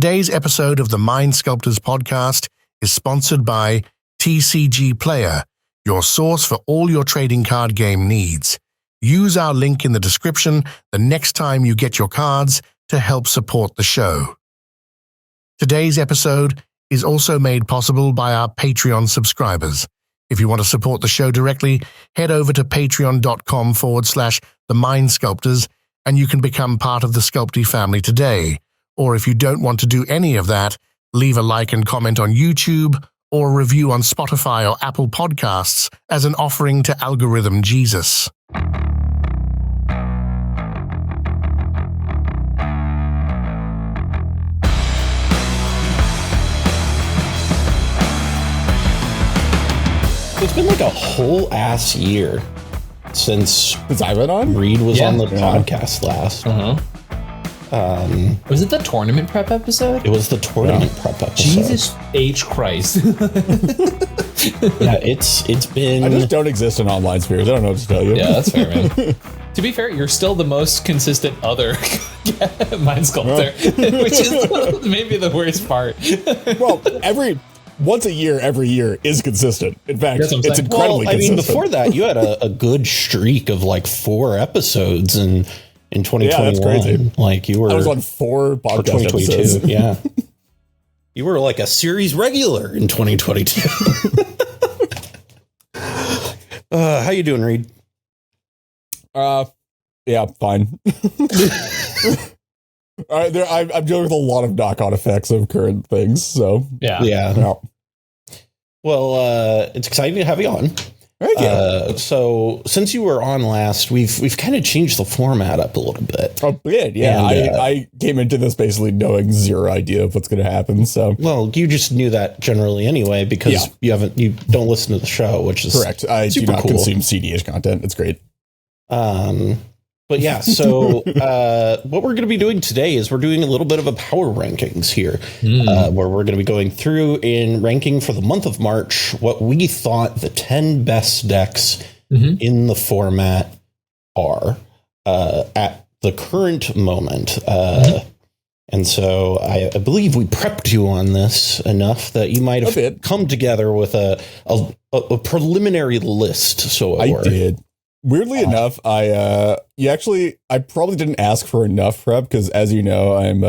Today's episode of the Mind Sculptors podcast is sponsored by TCG Player, your source for all your trading card game needs. Use our link in the description the next time you get your cards to help support the show. Today's episode is also made possible by our Patreon subscribers. If you want to support the show directly, head over to patreon.com/the Mind Sculptors and you can become part of the SCULPTY family today. Or if you don't want to do any of that, leave a like and comment on YouTube or a review on Spotify or Apple Podcasts as an offering to Algorithm Jesus. It's been like a whole ass year since I've been on. Reed was on the podcast last. Was it the tournament prep episode? It was the tournament prep episode. Jesus H. Christ. Yeah, it's been. I just don't exist in online spheres. I don't know what to tell you. Yeah, that's fair, man. To be fair, you're still the most consistent other Mind Sculptor, which is maybe the worst part. Well, once a year, every year is consistent. In fact, it's incredibly consistent. I mean, before that, you had a good streak of like 4 episodes in 2021. Yeah, that's crazy. Like you were. I was on 4 podcast episodes. Yeah. You were like a series regular in 2022. How you doing, Reed? Yeah, fine. I'm dealing with a lot of knock-on effects of current things, so yeah. Well, it's exciting to have you on. Thank you. So since you were on last, we've kind of changed the format up a little bit. A bit, yeah. And, I came into this basically knowing zero idea of what's going to happen. So, well, you just knew that generally anyway because you don't listen to the show, which is correct. I do not consume CEDH content. It's great. But yeah, so what we're going to be doing today is we're doing a little bit of a power rankings here, where we're going to be going through in ranking for the month of March what we thought the 10 best decks in the format are at the current moment. And so I believe we prepped you on this enough that you might have come together with a preliminary list. So I did. Weirdly enough, I probably didn't ask for enough prep because, as you know, I'm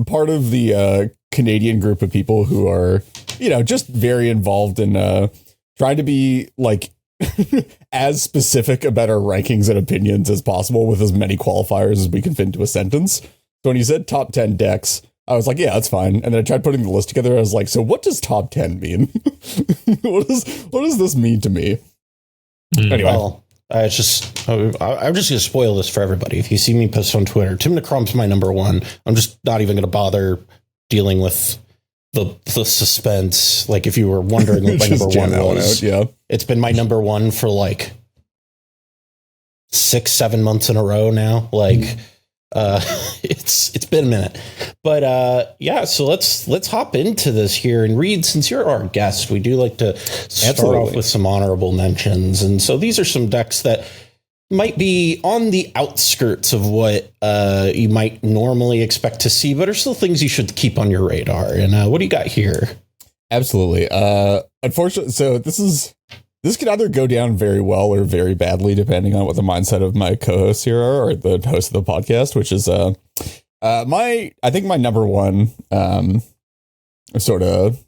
part of the Canadian group of people who are, just very involved in trying to be like as specific about our rankings and opinions as possible with as many qualifiers as we can fit into a sentence. So when you said top 10 decks, I was like, yeah, that's fine. And then I tried putting the list together. I was like, so what does top 10 mean? What does this mean to me? Anyway, well, I'm just going to spoil this for everybody. If you see me post on Twitter, Tim Necrom's my number 1. I'm just not even going to bother dealing with the suspense. Like if you were wondering what my number 1 was, it's been my number 1 for like 6-7 months in a row now. Like it's been a minute, but so let's hop into this here. And Reed, since you're our guest, we do like to start off with some honorable mentions. And so these are some decks that might be on the outskirts of what you might normally expect to see, but are still things you should keep on your radar. And what do you got here? Absolutely. Unfortunately, so this could either go down very well or very badly, depending on what the mindset of my co-hosts here are, or the host of the podcast, which is I think my number 1 sort of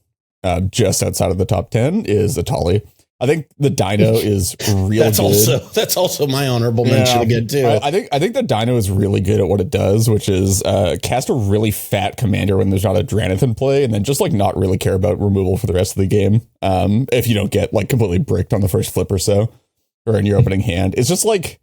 just outside of the top 10 is Atali. I think the Dino is real good. That's also my honorable mention again too. I think the Dino is really good at what it does, which is cast a really fat commander when there's not a Dranith in play, and then just like not really care about removal for the rest of the game. If you don't get like completely bricked on the first flip or so, or in your opening hand, it's just like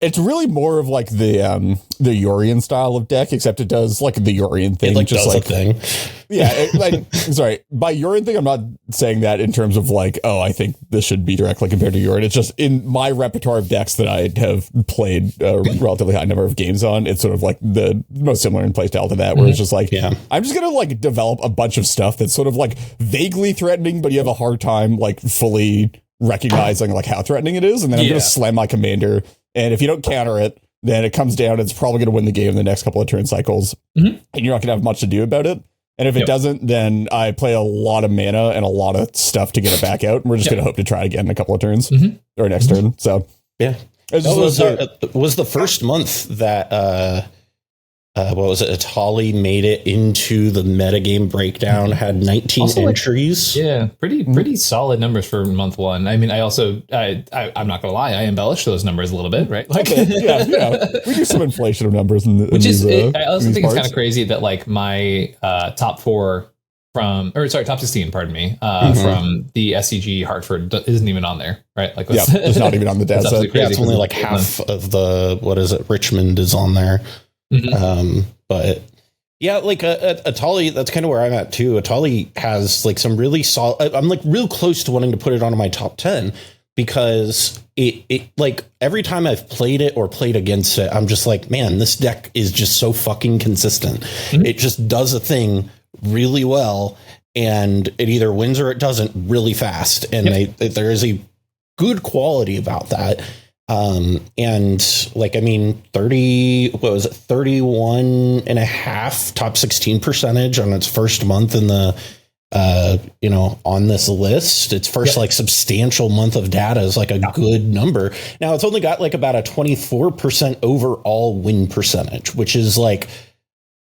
it's really more of like the Yorian style of deck, except it does like the Yorian thing. It like just does like a thing. Yeah, sorry. By Yorian thing, I'm not saying that in terms of like, oh, I think this should be directly compared to Yorian. It's just in my repertoire of decks that I have played a relatively high number of games on. It's sort of like the most similar in playstyle to that, where it's just like, I'm just gonna like develop a bunch of stuff that's sort of like vaguely threatening, but you have a hard time like fully recognizing like how threatening it is, and then I'm gonna slam my commander. And if you don't counter it, then it comes down. It's probably going to win the game in the next couple of turn cycles, and you're not going to have much to do about it. And if it doesn't, then I play a lot of mana and a lot of stuff to get it back out. And we're just going to hope to try again in a couple of turns or next turn. So yeah, that was the first month that what was it? Atali made it into the metagame breakdown. Had 19 also, entries. Pretty solid numbers for month one. I mean, I'm not gonna lie, I embellished those numbers a little bit, right? Like, we do some inflation of numbers, I also think it's kind of crazy that like my top 16, pardon me, from the SCG Hartford isn't even on there, right? Like, it's not even on the data set. Yeah, it's only like half of the Richmond is on there. But yeah, like Atali, that's kind of where I'm at too. Atali has like some really solid. I'm like real close to wanting to put it onto my top 10 because it like every time I've played it or played against it, I'm just like, man, this deck is just so fucking consistent. It just does a thing really well, and it either wins or it doesn't really fast. And there is a good quality about that. And like, I mean, 31 and a half top 16 percentage on its first month in the, on this list. Its first like substantial month of data is like a good number. Now it's only got like about a 24% overall win percentage, which is like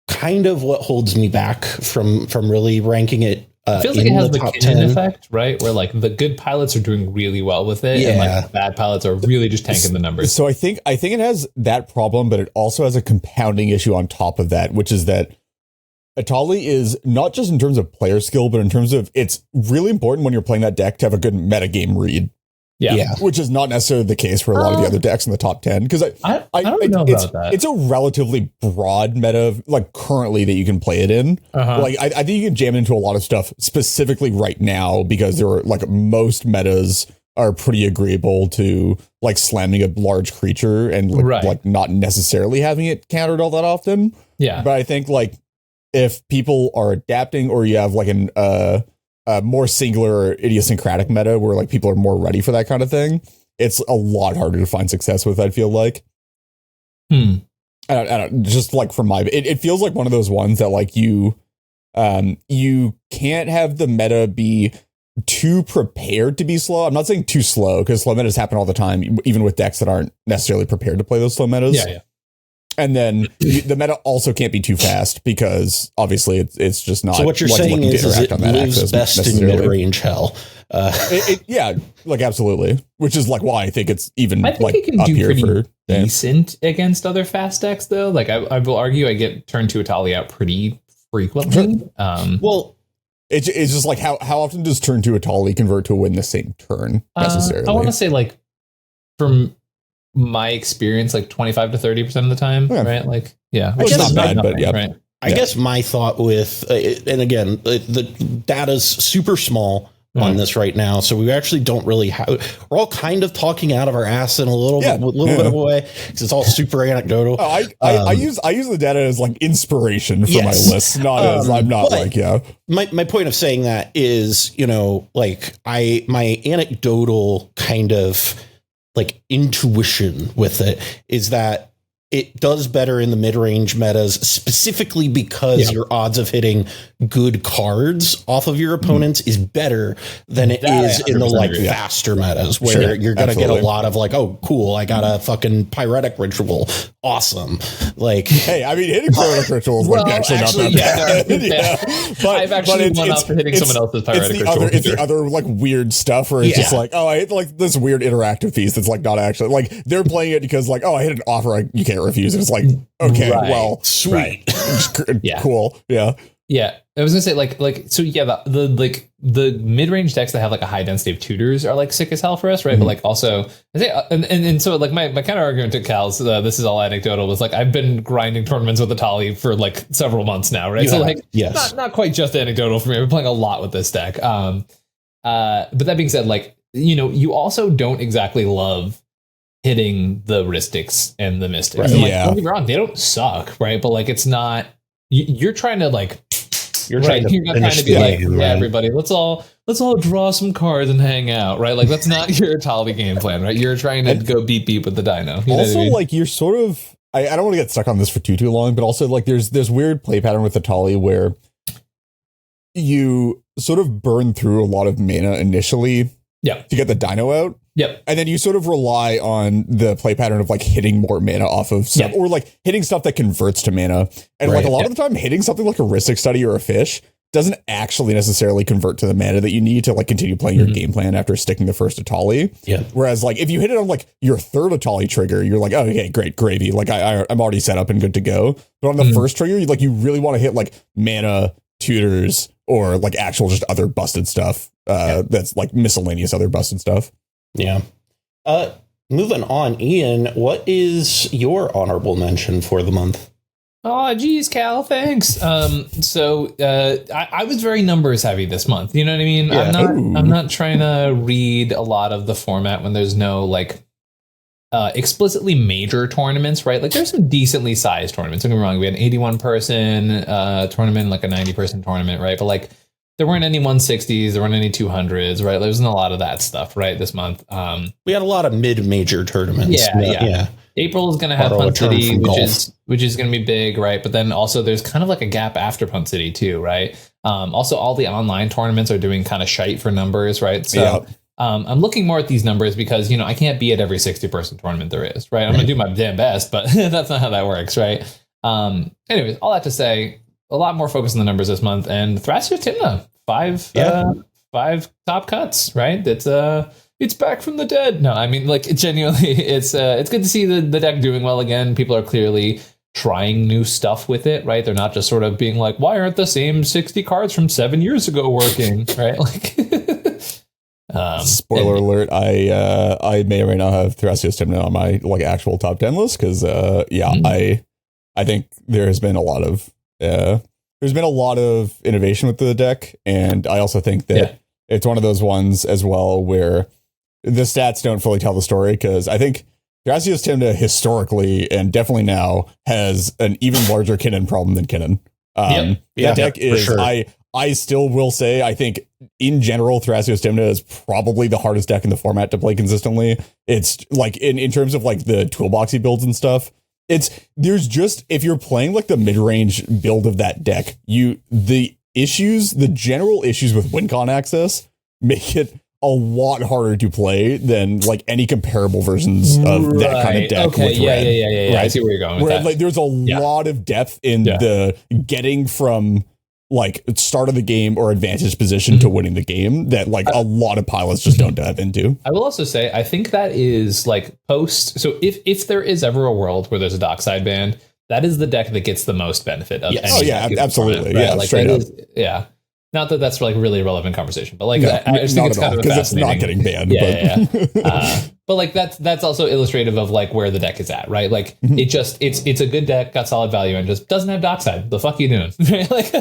kind of what holds me back from really ranking it. It feels like it has the McKinnon effect, right? Where like the good pilots are doing really well with it, and like the bad pilots are really just tanking the numbers. So I think it has that problem, but it also has a compounding issue on top of that, which is that Atali is not just in terms of player skill, but in terms of it's really important when you're playing that deck to have a good metagame read. Yeah, which is not necessarily the case for a lot of the other decks in the top 10. Because I don't know about that. It's a relatively broad meta, like currently that you can play it in. Like I think you can jam into a lot of stuff specifically right now because there are like most metas are pretty agreeable to like slamming a large creature and like not necessarily having it countered all that often. Yeah, but I think like if people are adapting or you have like an more singular or idiosyncratic meta where like people are more ready for that kind of thing, it's a lot harder to find success with, I feel like. I don't just like from it feels like one of those ones that like you can't have the meta be too prepared to be slow. I'm not saying too slow because slow metas happen all the time, even with decks that aren't necessarily prepared to play those slow metas. Yeah. And then the meta also can't be too fast because obviously it's just not. So what you're saying is it lives best in mid-range hell. Like absolutely. Which is like why I think it's even I think like it can up do here pretty for decent against other fast decks though. Like I will argue I get turned to Atali out pretty frequently. Well, it's just like how often does turn to Atali convert to a win the same turn necessarily? I want to say like from my experience, like 25 to 30% of the time, right? Like, which is not bad, but right. I guess my thought with, and again, the data's super small on this right now, so we actually don't really have. We're all kind of talking out of our ass in a little bit of a way because it's all super anecdotal. I use the data as like inspiration for my list, not as I'm not like My point of saying that is, like my anecdotal kind of like intuition with it is that it does better in the mid-range metas, specifically because your odds of hitting good cards off of your opponents is better than it is in the like faster metas where you're going to get a lot of like, oh, cool, I got a fucking pyretic ritual. Awesome. Like, hey, I mean, hitting pyretic ritual is like actually not that bad. But I've actually won up hitting someone else's pyretic ritual. It's the other like weird stuff where it's just like, oh, I hit like this weird interactive piece that's like not actually like they're playing it because like, oh, I hit an offer you can't refuse. It's like, okay, well, sweet. Cool. Yeah. I was gonna say the mid-range decks that have like a high density of tutors are like sick as hell for us, right? But like also I say and so like my kind of argument to Cal's this is all anecdotal was like I've been grinding tournaments with Atali for like several months now, right? So like not quite just anecdotal for me. I've been playing a lot with this deck. But that being said, like you also don't exactly love hitting the Ristics and the Mystics. Right. And, like, don't get me wrong, they don't suck, right? But like it's not you're trying to like you're trying to be like, everybody, let's all draw some cards and hang out, right? Like that's not your Atali game plan, right? You're trying to go beep with the dino. Also, like you're sort of I don't want to get stuck on this for too long, but also like there's this weird play pattern with Atali where you sort of burn through a lot of mana initially to get the dino out. Yep. And then you sort of rely on the play pattern of like hitting more mana off of stuff or like hitting stuff that converts to mana. And like a lot of the time hitting something like a Ristic Study or a fish doesn't actually necessarily convert to the mana that you need to like continue playing your game plan after sticking the first Atali. Yeah. Whereas like if you hit it on like your third Atali trigger, you're like, oh, okay, great, gravy. Like I'm already set up and good to go. But on the first trigger, you really want to hit like mana, tutors, or like actual just other busted stuff. That's like miscellaneous other busted stuff. Yeah. Moving on, Ian, what is your honorable mention for the month? Oh, geez, Cal, thanks. So I was very numbers heavy this month. You know what I mean? Yeah. I'm not trying to read a lot of the format when there's no like explicitly major tournaments, right? Like there's some decently sized tournaments. Don't get me wrong. We had an 81 person tournament, like a 90 person tournament, right? But like there weren't any 160s, there weren't any 200s, right? There wasn't a lot of that stuff, right? This month. We had a lot of mid-major tournaments. Yeah. April is going to have Punt City, which is going to be big, right? But then also there's kind of like a gap after Punt City too, right? Also, all the online tournaments are doing kind of shite for numbers, right? So I'm looking more at these numbers because, you know, I can't be at every 60-person tournament there is, right? I'm going to do my damn best, but that's not how that works, right? Anyways, all that to say, a lot more focus on the numbers this month. And Thrasios Tymna, five top cuts, right? It's back from the dead. No, I mean, like, genuinely, it's good to see the deck doing well again. People are clearly trying new stuff with it, right? They're not just sort of being like, why aren't the same 60 cards from 7 years ago working, right? Like, spoiler alert, I may or may not have Thrasios Tymna on my like actual top 10 list because I think there has been a lot of innovation with the deck, and I also think that it's one of those ones as well where the stats don't fully tell the story, because I think Thrasios Tymna historically and definitely now has an even larger Kinnan problem than Kinnan. That deck is, sure. I still will say, I think in general, Thrasios Tymna is probably the hardest deck in the format to play consistently. It's like in terms of like the toolboxy builds and stuff. There's just, if you're playing like the mid-range build of that deck, the general issues with WinCon access make it a lot harder to play than like any comparable versions of that kind of deck. Okay, with red, right? I see where you're going with that. Like, there's a lot of depth in the getting from like start of the game or advantage position to winning the game that like a lot of pilots just don't dive into. I will also say, I think that is like so if there is ever a world where there's a dockside ban, that is the deck that gets the most benefit of any absolutely. Right? Yeah, like straight up. Not that that's like really a relevant conversation, but like I just think it's kind of a fascinating. It's not getting banned. But like that's also illustrative of like where the deck is at, right? Like it's a good deck, got solid value, and just doesn't have dockside. The fuck you doing? Like,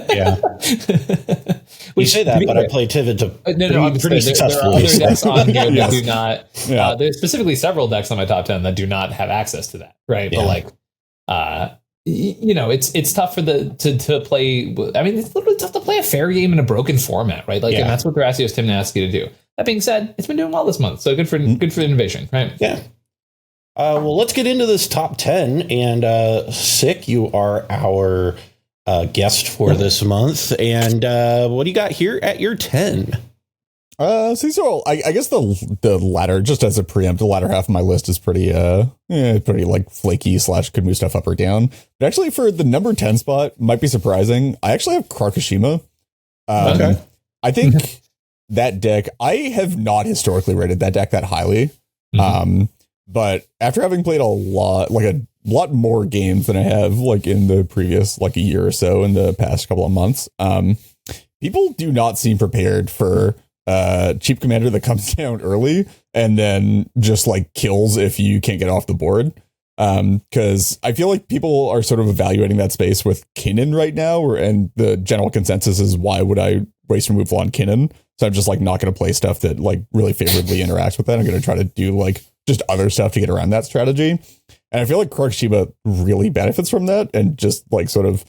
you say that, but I play Tivit to pretty successfully. There are other decks on here that do not. There's specifically several decks on my top 10 that do not have access to that, right? But like, you know, it's tough for to play. I mean, it's literally tough to play a fair game in a broken format, right? Like, and that's what Thrasios Tymna asks you to do. That being said, it's been doing well this month, so good for innovation, right? Yeah. Well, let's get into this top 10, and Sick, you are our guest for this month, and what do you got here at your 10? So I guess the latter, just as a preempt, the latter half of my list is pretty like flaky / could move stuff up or down. But actually, for the number 10 spot, might be surprising, I actually have Karakushima. Okay. I think that deck, I have not historically rated that deck that highly. But after having played a lot more games than I have like in the previous like a year or so in the past couple of months, people do not seem prepared for cheap commander that comes down early and then just like kills if you can't get off the board. Because I feel like people are sort of evaluating that space with Kinnan right now, and the general consensus is, why would I waste removal on Kinnan? So I'm just like not going to play stuff that like really favorably interacts with that. I'm going to try to do like just other stuff to get around that strategy. And I feel like Karakushima really benefits from that, and just like sort of,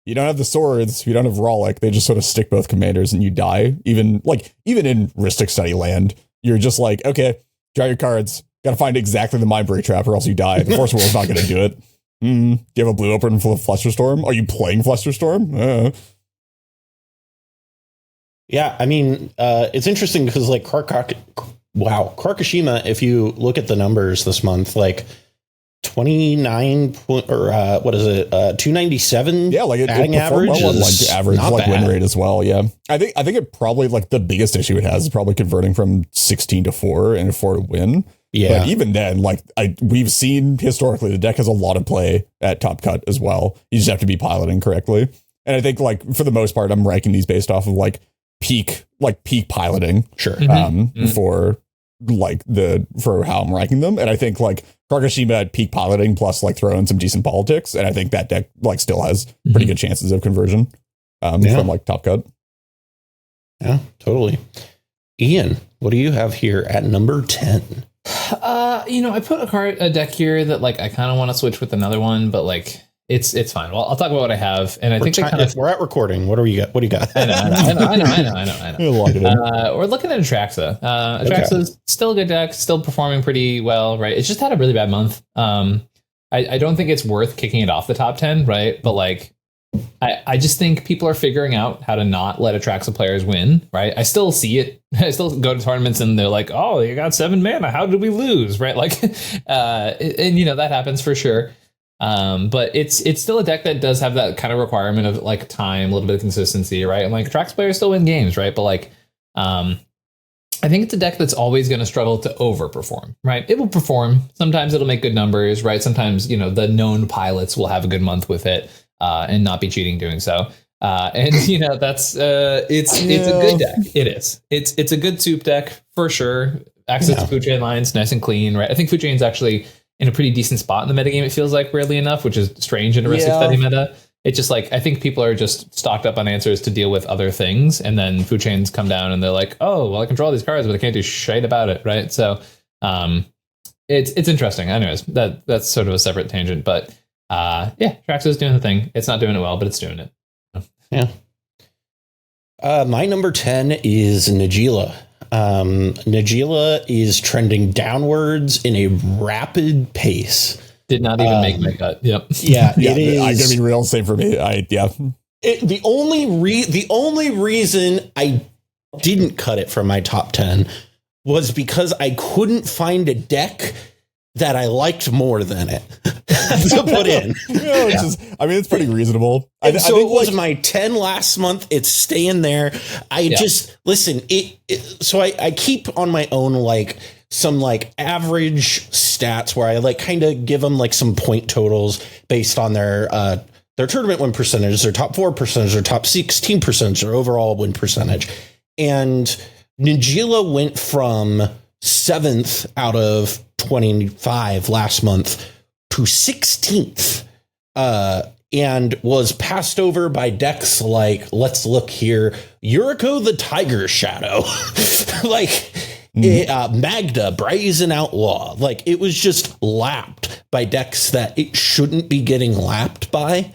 you don't have the swords, you don't have Rollick, they just sort of stick both commanders and you die. Even in Ristic Study land, you're just like, okay, draw your cards, gotta find exactly the Mind Break Trap or else you die. The Force Will is not gonna do it. Do you have a blue open full of Flusterstorm? Are you playing Flusterstorm? Yeah, I mean, it's interesting because like Krakashima, if you look at the numbers this month, like 29 or what is it, 297? Yeah, like batting it average, well on, like average like win bad. rate as well. Yeah, I think it probably like the biggest issue it has is probably converting from 16 to 4 and 4 to win. Yeah, but even then, like we've seen historically, the deck has a lot of play at top cut as well. You just have to be piloting correctly. And I think like for the most part, I'm ranking these based off of like peak piloting. Sure. For how I'm ranking them. And I think like Krakashima at peak piloting plus like throw in some decent politics. And I think that deck like still has pretty good chances of conversion from like top cut. Yeah, totally. Ian, what do you have here at number 10? I put a deck here that like I kind of want to switch with another one, but like it's fine. Well, I'll talk about what I have, and I think if we're at recording, what do you got? What do you got? I know. We're looking at Atraxa. Atraxa is still a good deck, still performing pretty well, right? It's just had a really bad month. I don't think it's worth kicking it off the top 10, right? But like, I just think people are figuring out how to not let Atraxa players win, right? I still see it. I still go to tournaments and they're like, oh, you got 7 mana. How did we lose? Right? Like, and that happens for sure. But it's still a deck that does have that kind of requirement of like time, a little bit of consistency, right? And like Atraxa players still win games, right? But like, I think it's a deck that's always going to struggle to overperform, right? It will perform. Sometimes it'll make good numbers, right? Sometimes, the known pilots will have a good month with it. And not be cheating doing so. That's it's a good deck. It is. It's a good soup deck for sure. Access to food chain lines, nice and clean, right? I think food chain's actually in a pretty decent spot in the metagame, it feels like, weirdly enough, which is strange in a Ristic Study meta. It's just like, I think people are just stocked up on answers to deal with other things, and then food chains come down and they're like, oh, well, I control these cards, but I can't do shit about it, right? So it's interesting. Anyways, that's sort of a separate tangent, but Traxxa's doing the thing. It's not doing it well, but it's doing it. Yeah. My number 10 is Najeela. Najeela is trending downwards in a rapid pace. Did not even make my cut. Yep. Yeah, it is. I'm gonna be real. Same for me. The only reason I didn't cut it from my top 10 was because I couldn't find a deck that I liked more than it to put in. It's pretty reasonable. I think it was my 10 last month. It's staying there. Just listen. So I keep on my own like some like average stats where I like kind of give them like some point totals based on their tournament win percentage, their top 4 percentage, their top 16 percentage, their overall win percentage. And Najeela went from 7th out of 25 last month to 16th, and was passed over by decks like, let's look here, Yuriko the Tiger Shadow, Magda, Brazen Outlaw. Like, it was just lapped by decks that it shouldn't be getting lapped by.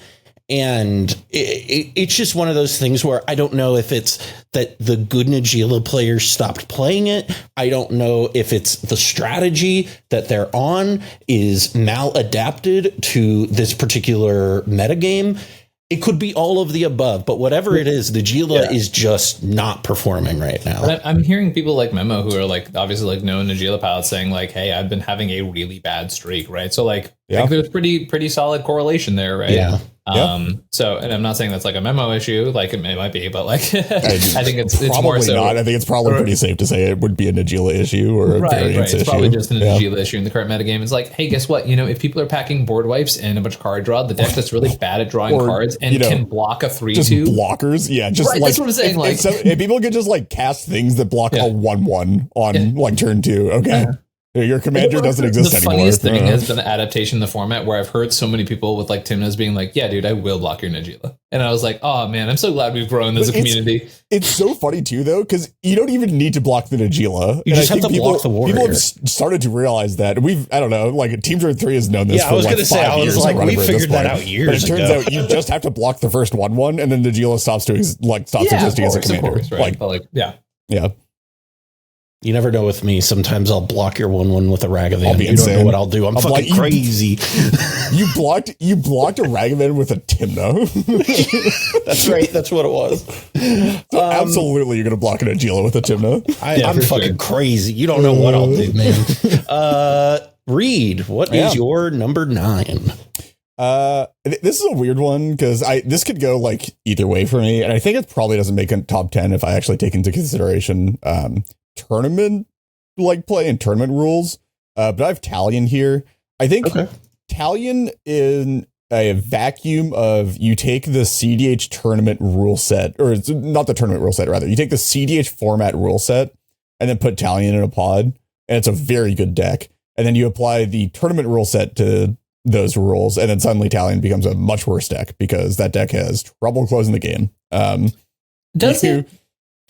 And it's just one of those things where I don't know if it's that the good Najeela players stopped playing it. I don't know if it's the strategy that they're on is maladapted to this particular metagame. It could be all of the above, but whatever it is, Najeela is just not performing right now. But I'm hearing people like Memo who are like obviously like known Najeela pilots saying like, hey, I've been having a really bad streak, right? So like there's pretty solid correlation there, right? Yeah. So, and I'm not saying that's like a Memo issue, like it might be, but like I think it's probably more so. Not. I think it's probably pretty safe to say it would be a Najeela issue or a variance issue. It's probably just a Najeela issue in the current metagame. It's like, hey, guess what? If people are packing board wipes and a bunch of card draw, the deck that's really bad at drawing cards and can block a 3/2. Just blockers, just like that's what I'm saying. If people could just like cast things that block a 1/1 on like turn 2, okay. Your commander doesn't exist anymore. The funniest thing has been the adaptation of the format where I've heard so many people with like Timnas being like, yeah, dude, I will block your Najeela. And I was like, oh man, I'm so glad we've grown as a community. It's so funny too, though, because you don't even need to block the Najeela. You just have to block the warrior. People have started to realize that. I don't know, like Team Zero 3 has known this for like 5 years. We figured that out years ago. But it turns out you just have to block the first 1/1 and then Najeela stops existing as a commander. Course, right? Yeah. You never know with me. Sometimes I'll block your 1/1 with a Ragavan. I'll be You insane. don't know what I'll do. I'm fucking crazy. You blocked a Ragavan with a Timno. That's right. That's what it was. So absolutely, you're gonna block an Agila with a Timno. I'm fucking crazy. You don't know what I'll do, man. Reed, what is your number 9? This is a weird one because this could go like either way for me, and I think it probably doesn't make a top 10 if I actually take into consideration tournament like play and tournament rules. But I have Talion here. I think Talion in a vacuum of you take the cEDH tournament rule set, or it's not the tournament rule set, rather you take the cEDH format rule set and then put Talion in a pod, and it's a very good deck. And then you apply the tournament rule set to those rules, and then suddenly Talion becomes a much worse deck because that deck has trouble closing the game. Does it?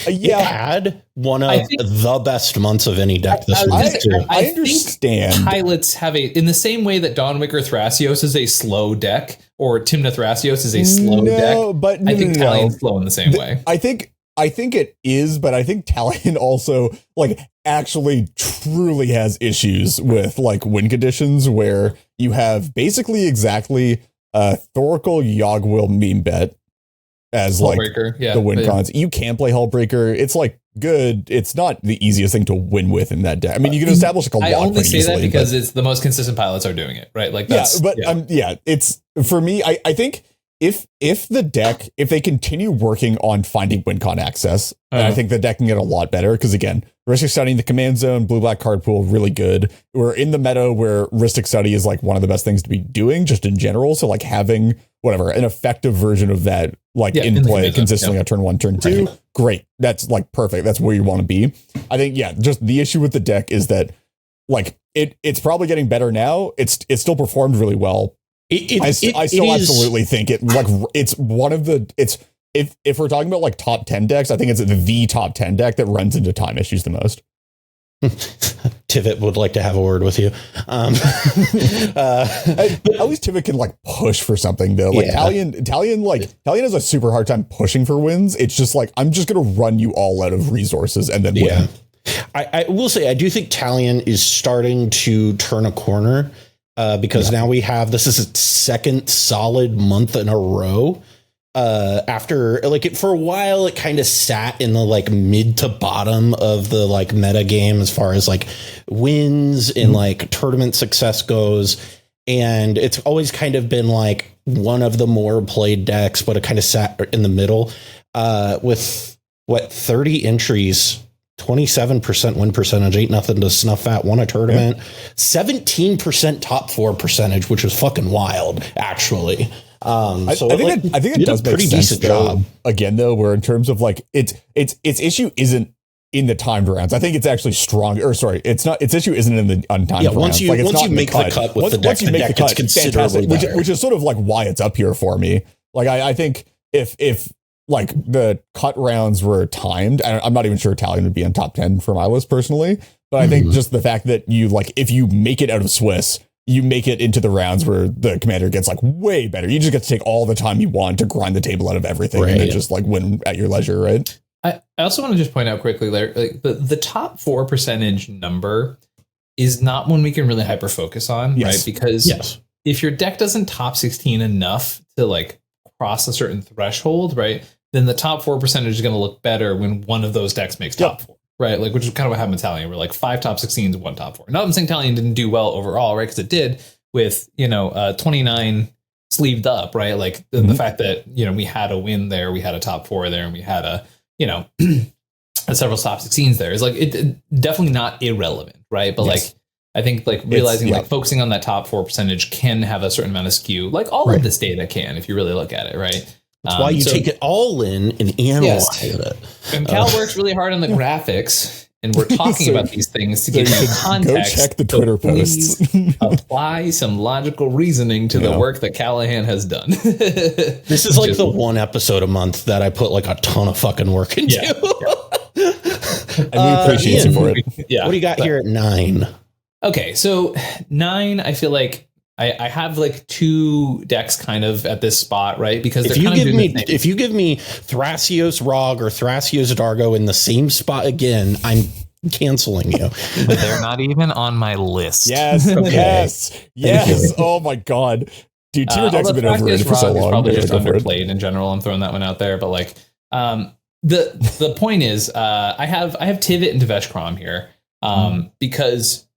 It had one of the best months of any deck this week. I understand. Think pilots have in the same way that Dawnmaker Thrasios is a slow deck, or Tymna Thrasios is a slow deck. But I think Talion's slow in the same way. I think it is, but I think Talion also like actually truly has issues with like win conditions where you have basically exactly Thoracle Yogg-Will meme bet as like the win cons. You can play Hullbreaker. It's like good. It's not the easiest thing to win with in that deck. I mean, you can establish like a lot. I only say that because it's the most consistent pilots are doing it, right? Like that's it's for me. I think if they continue working on finding WinCon access, then I think the deck can get a lot better. Because again, Ristic Study in the command zone, blue-black card pool, really good. We're in the meta where Ristic Study is like one of the best things to be doing just in general. So like having an effective version of that like in play consistently on turn 1, turn 2, great. That's like perfect. That's where you want to be. I think just the issue with the deck is that like it's probably getting better now. It's still performed really well. I still absolutely think it's one of the if we're talking about like top 10 decks, I think it's the top 10 deck that runs into time issues the most. Tivit would like to have a word with you. At least Tivit can like push for something though. Like Talion has a super hard time pushing for wins. It's just like, I'm just going to run you all out of resources and then win. I will say, I do think Talion is starting to turn a corner. Because now this is its second solid month in a row. After like for a while, it kind of sat in the like mid to bottom of the like meta game as far as like wins and like tournament success goes. And it's always kind of been like one of the more played decks, but it kind of sat in the middle with 30 entries. 27% win percentage, ain't nothing to snuff at. Won a tournament, 17% top 4 percentage, which was fucking wild, actually. I think it does make a pretty decent job. Again, though, where in terms of like its issue isn't in the timed rounds. I think it's actually strong. Or sorry, it's not. Its issue isn't in the untimed rounds. Once you make the cut with the deck, the deck gets considerably better. Which is sort of like why it's up here for me. Like I think if like the cut rounds were timed, I'm not even sure Talion would be in top 10 for my list personally, but I think just the fact that you like, if you make it out of Swiss, you make it into the rounds where the commander gets like way better. You just get to take all the time you want to grind the table out of everything and then just like win at your leisure, right? I also want to just point out quickly, like the top 4 percentage number is not one we can really hyper focus on, right? Because if your deck doesn't top 16 enough to like cross a certain threshold, right, then the top 4 percentage is going to look better when one of those decks makes top 4, right? Like, which is kind of what happened with Talion. We're like 5 top 16s, 1 top 4. Not I'm saying Talion didn't do well overall, right? Because it did with 29 sleeved up, right? Like the fact that we had a win there, we had a top 4 there, and we had a several top 16s there is like it definitely not irrelevant, right? But like I think like realizing like focusing on that top 4 percentage can have a certain amount of skew, like all of this data can, if you really look at it, right? That's why you take it all in and analyze it. And Cal works really hard on the graphics, and we're talking about these things to give you context. Go check the Twitter posts. Apply some logical reasoning to the work that Callahan has done. This is like the one episode a month that I put like a ton of fucking work into. And we appreciate you for it. What do you got here at 9? Okay, so 9, I feel like I have like 2 decks kind of at this spot, right? Because if you give me Thrasios Rog or Thrasios Dargo in the same spot again, I'm canceling you. They're not even on my list. Yes, yes. Oh my god, dude, Teamer decks have been overrated for so long. It's probably just underplayed in general. I'm throwing that one out there, but like, the point is, I have Tivit and Devesh Crom here, because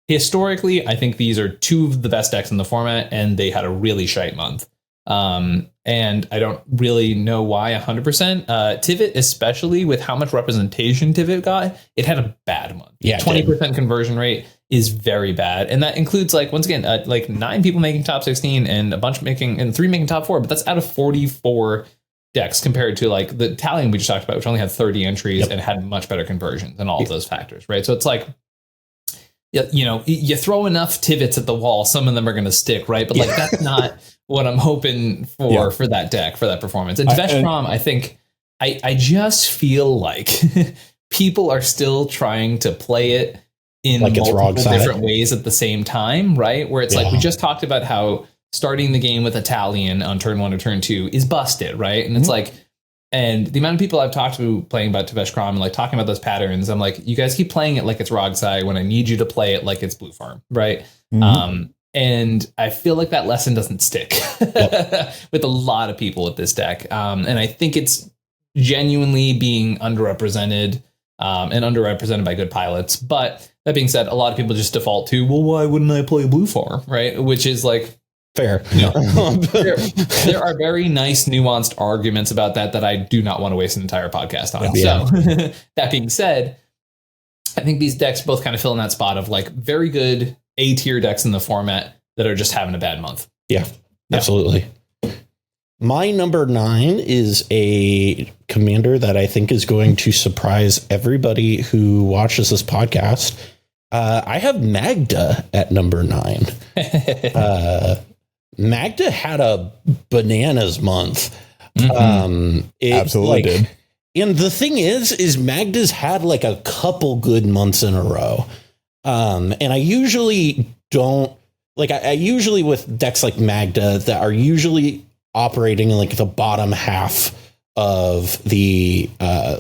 historically, I think these are two of the best decks in the format, and they had a really shite month. And I don't really know why 100%. Tivit, especially with how much representation Tivit got, it had a bad month. Yeah, 20% conversion rate is very bad. And that includes, like, once again, like 9 people making top 16 and a bunch making, and 3 making top 4, but that's out of 44 decks compared to like the Italian we just talked about, which only had 30 entries and had much better conversions than all of those factors, right? So it's like, you know, you throw enough Tivits at the wall, some of them are going to stick, right? But like, that's not what I'm hoping for that deck, for that performance. And Devesh Crom, I think, I just feel like people are still trying to play it in like multiple different ways at the same time, right? Where it's like, we just talked about how starting the game with Italian on turn 1 or turn 2 is busted, right? And it's like, and the amount of people I've talked to playing about Devesh Crom and like talking about those patterns, I'm like, you guys keep playing it like it's Rogsai when I need you to play it like it's Blue Farm, right? And I feel like that lesson doesn't stick with a lot of people with this deck. And I think it's genuinely being underrepresented and underrepresented by good pilots. But that being said, a lot of people just default to, well, why wouldn't I play Blue Farm, right? Which is like, fair. You know, there are very nice, nuanced arguments about that I do not want to waste an entire podcast on. Yeah. So that being said, I think these decks both kind of fill in that spot of like very good A-tier decks in the format that are just having a bad month. Yeah, absolutely. My number 9 is a commander that I think is going to surprise everybody who watches this podcast. I have Magda at number 9. Magda had a bananas month. Absolutely did. And the thing is Magda's had like a couple good months in a row. And I usually don't like, I usually with decks like Magda that are usually operating in like the bottom half of the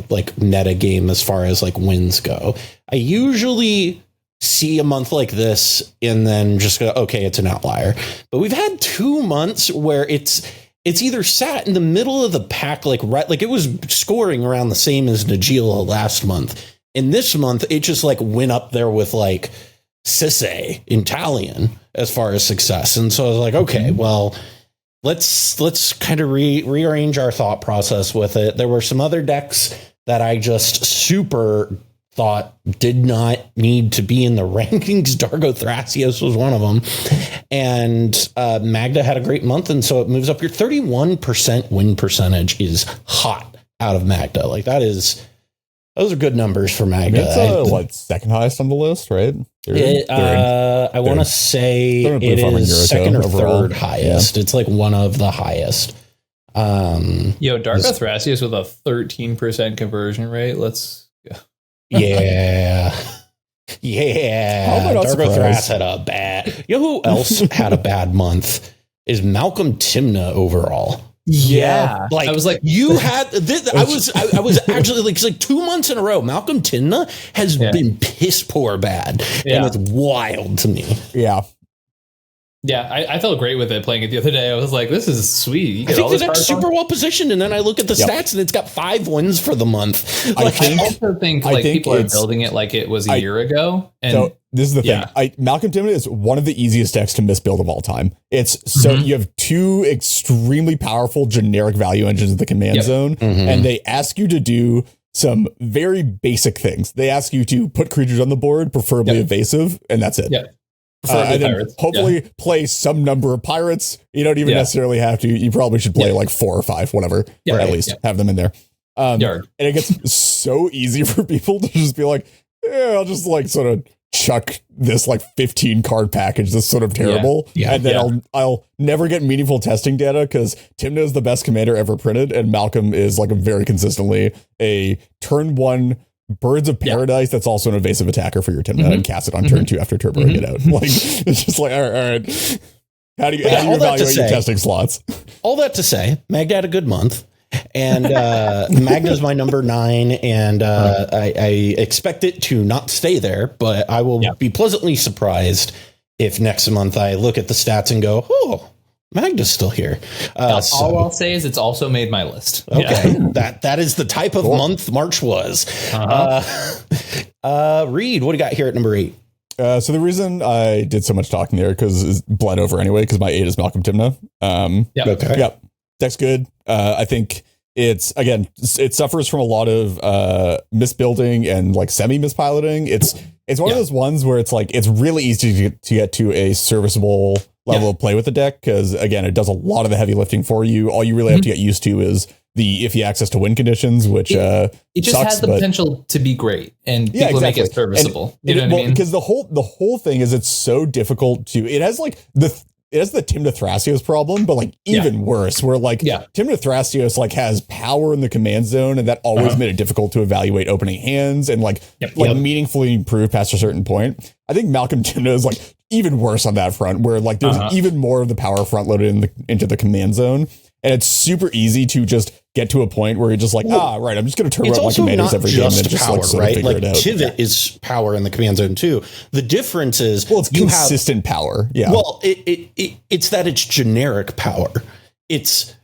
like meta game as far as like wins go. I usually see a month like this and then just go, okay, it's an outlier. But we've had 2 months where it's either sat in the middle of the pack, like right, like it was scoring around the same as Nagila last month. And this month, it just like went up there with like Sisse in Italian as far as success. And so I was like, okay, well, let's kind of rearrange our thought process with it. There were some other decks that I just super thought did not need to be in the rankings. Dargo Thrasios was one of them. And Magda had a great month. And so it moves up. Your 31% win percentage is hot out of Magda. Like those are good numbers for Magda. It's what, second highest on the list, right? I want to say it is second or third highest. Yeah. It's like one of the highest. Dargo Thrasios with a 13% conversion rate. Let's go. Yeah. Dargo Thras had a bad. You know who else had a bad month? Is Malcolm Timna overall. Yeah, like I was like, you had this, I was actually like 2 months in a row. Malcolm Timna has been piss poor bad, and it's wild to me. Yeah, I felt great with it playing it the other day. I was like, this is sweet. You get I think the deck's super well positioned, and then I look at the stats, and it's got 5 wins for the month. Like, I also think people are building it like it was a year ago. And so this is the thing. Malcolm Timna is one of the easiest decks to misbuild of all time. It's so you have 2 extremely powerful generic value engines in the command zone, and they ask you to do some very basic things. They ask you to put creatures on the board, preferably evasive, and that's it. Yeah. And then hopefully play some number of pirates. You don't even necessarily have to. You probably should play like 4 or 5, whatever, or at least have them in there. And it gets so easy for people to just be like, I'll just like sort of chuck this like 15 card package that's sort of terrible. And then I'll never get meaningful testing data because Timna is the best commander ever printed. And Malcolm is like a very consistently a turn 1 Birds of Paradise that's also an evasive attacker for your Timna and cast it on turn 2 after turboing it out. Like, it's just like, all right. How do you evaluate your testing slots? All that to say, Magda had a good month. And Magna's my number 9, and I expect it to not stay there, but I will be pleasantly surprised if next month I look at the stats and go, oh, Magna's still here. All I'll say is it's also made my list. Okay, that is the type of month March was. Reed, what do you got here at number 8? So the reason I did so much talking there because it's bled over anyway, because my 8 is Malcolm Timna. Okay. Yep. Deck's good. I think it suffers from a lot of misbuilding and like semi mispiloting. It's one of those ones where it's like it's really easy to get to a serviceable level of play with the deck, because again, it does a lot of the heavy lifting for you. All you really have to get used to is the iffy access to win conditions, which it just sucks, has the potential to be great, and people make it serviceable. And, you know what I mean? Because the whole thing is it's so difficult to. It has the Timna Thrasios problem, but like even worse, where like Timna Thrasios like has power in the command zone, and that always made it difficult to evaluate opening hands and like meaningfully improve past a certain point. I think Malcolm Timna is like even worse on that front, where like there's even more of the power front loaded into the command zone. And it's super easy to just get to a point where you're just like, right, I'm just going to turn around my commanders every game and just power, like sort of figure it out. Tivit is power in the command zone too. The difference is, it's consistent power. Yeah. Well, it's that it's generic power. It's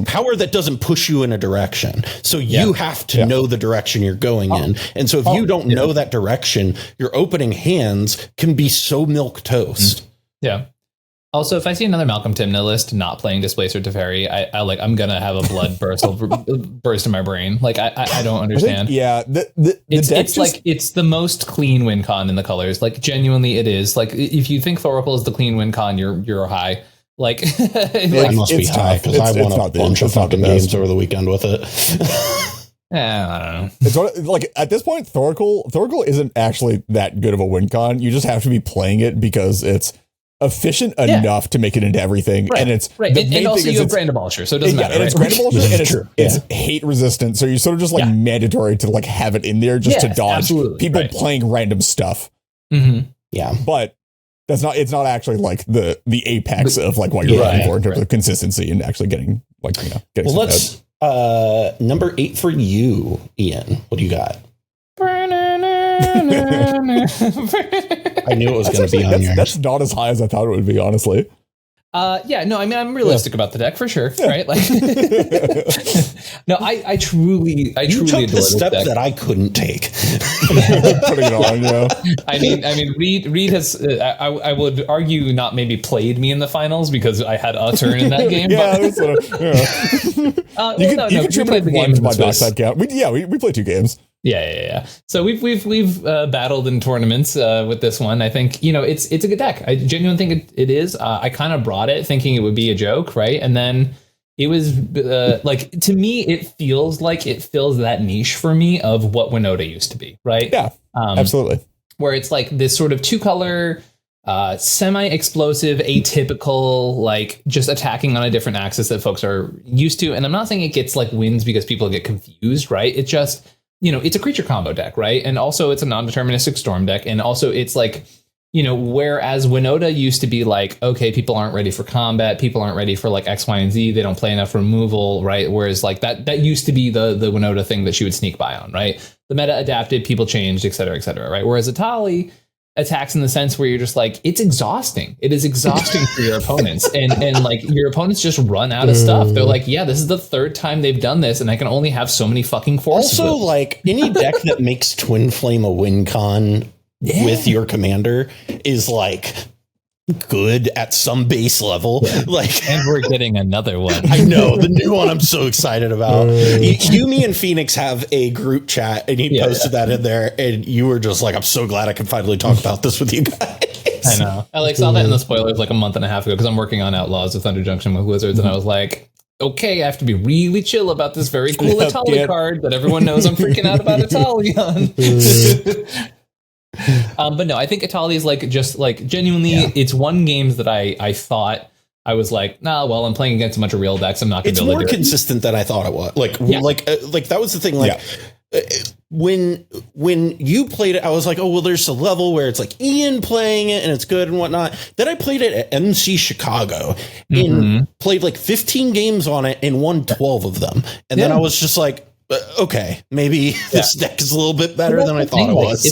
power that doesn't push you in a direction. So you have to know the direction you're going in. And so if you don't know that direction, your opening hands can be so milk toast. Yeah. Also, if I see another Malcolm Timna list not playing Displacer Teferi, I'm gonna have a blood burst in my brain. Like I don't understand. It's the most clean win con in the colors. Like genuinely, it is. Like if you think Thoracle is the clean win con, you're high. Like it must be high because I won a bunch of fucking games over the weekend with it. I don't know. It's like at this point, Thoracle isn't actually that good of a win con. You just have to be playing it because it's efficient enough to make it into everything, and it's and also you have Grand Abolisher, so it doesn't matter. And it's Grand Abolisher, and it's hate resistant, so you're sort of just like mandatory to like have it in there just to dodge people playing random stuff. Yeah, but it's not actually like the apex of like what you're looking for in terms of consistency and actually getting like getting. Well, let's number 8 for you, Ian. What do you got? I knew it was going to be on yours. That's not as high as I thought it would be, honestly. I mean, I'm realistic about the deck for sure, right? Like, no, I truly took adore the step deck. that I couldn't take. Putting it on, I mean, Reed has. I would argue not maybe played me in the finals because I had a turn in that game. You can contribute one to my backside count. We played 2 games. Yeah. So we've battled in tournaments with this one. I think it's a good deck. I genuinely think it is. I kind of brought it thinking it would be a joke, right? And then it was like, to me, it feels like it fills that niche for me of what Winota used to be, right? Yeah, absolutely. Where it's like this sort of 2-color, semi-explosive, atypical, like just attacking on a different axis that folks are used to. And I'm not saying it gets like wins because people get confused, right? It just it's a creature combo deck, right? And also it's a non-deterministic storm deck. And also it's like, whereas Winota used to be like, okay, people aren't ready for combat. People aren't ready for like X, Y, and Z. They don't play enough removal, right? Whereas like that used to be the Winota thing that she would sneak by on, right? The meta adapted, people changed, et cetera, right? Whereas Atali attacks in the sense where you're just like, it's exhausting. It is exhausting for your opponents. And like your opponents just run out of stuff. They're like, yeah, this is the 3rd time they've done this and I can only have so many fucking forces. Also, like any deck that makes Twin Flame a win con with your commander is like good at some base level. Like, and we're getting another one. I know, the new one I'm so excited about. Me and Phoenix have a group chat and he posted that in there and you were just like, I'm so glad I can finally talk about this with you guys. I know. I saw that in the spoilers like a month and a half ago because I'm working on Outlaws of Thunder Junction with Wizards and I was like, okay, I have to be really chill about this very cool Atali card that everyone knows I'm freaking out about Atali on. But no, I think Atali is like just like genuinely, it's one games that I thought I was like, well, I'm playing against a bunch of real decks. I'm not going to be able to do it. It's more consistent than I thought it was. Like that was the thing. Like when you played it, I was like, oh, well, there's a level where it's like Ian playing it and it's good and whatnot. Then I played it at MC Chicago and played like 15 games on it and won 12 of them. And then I was just like, okay, maybe this deck is a little bit better than I thought it was.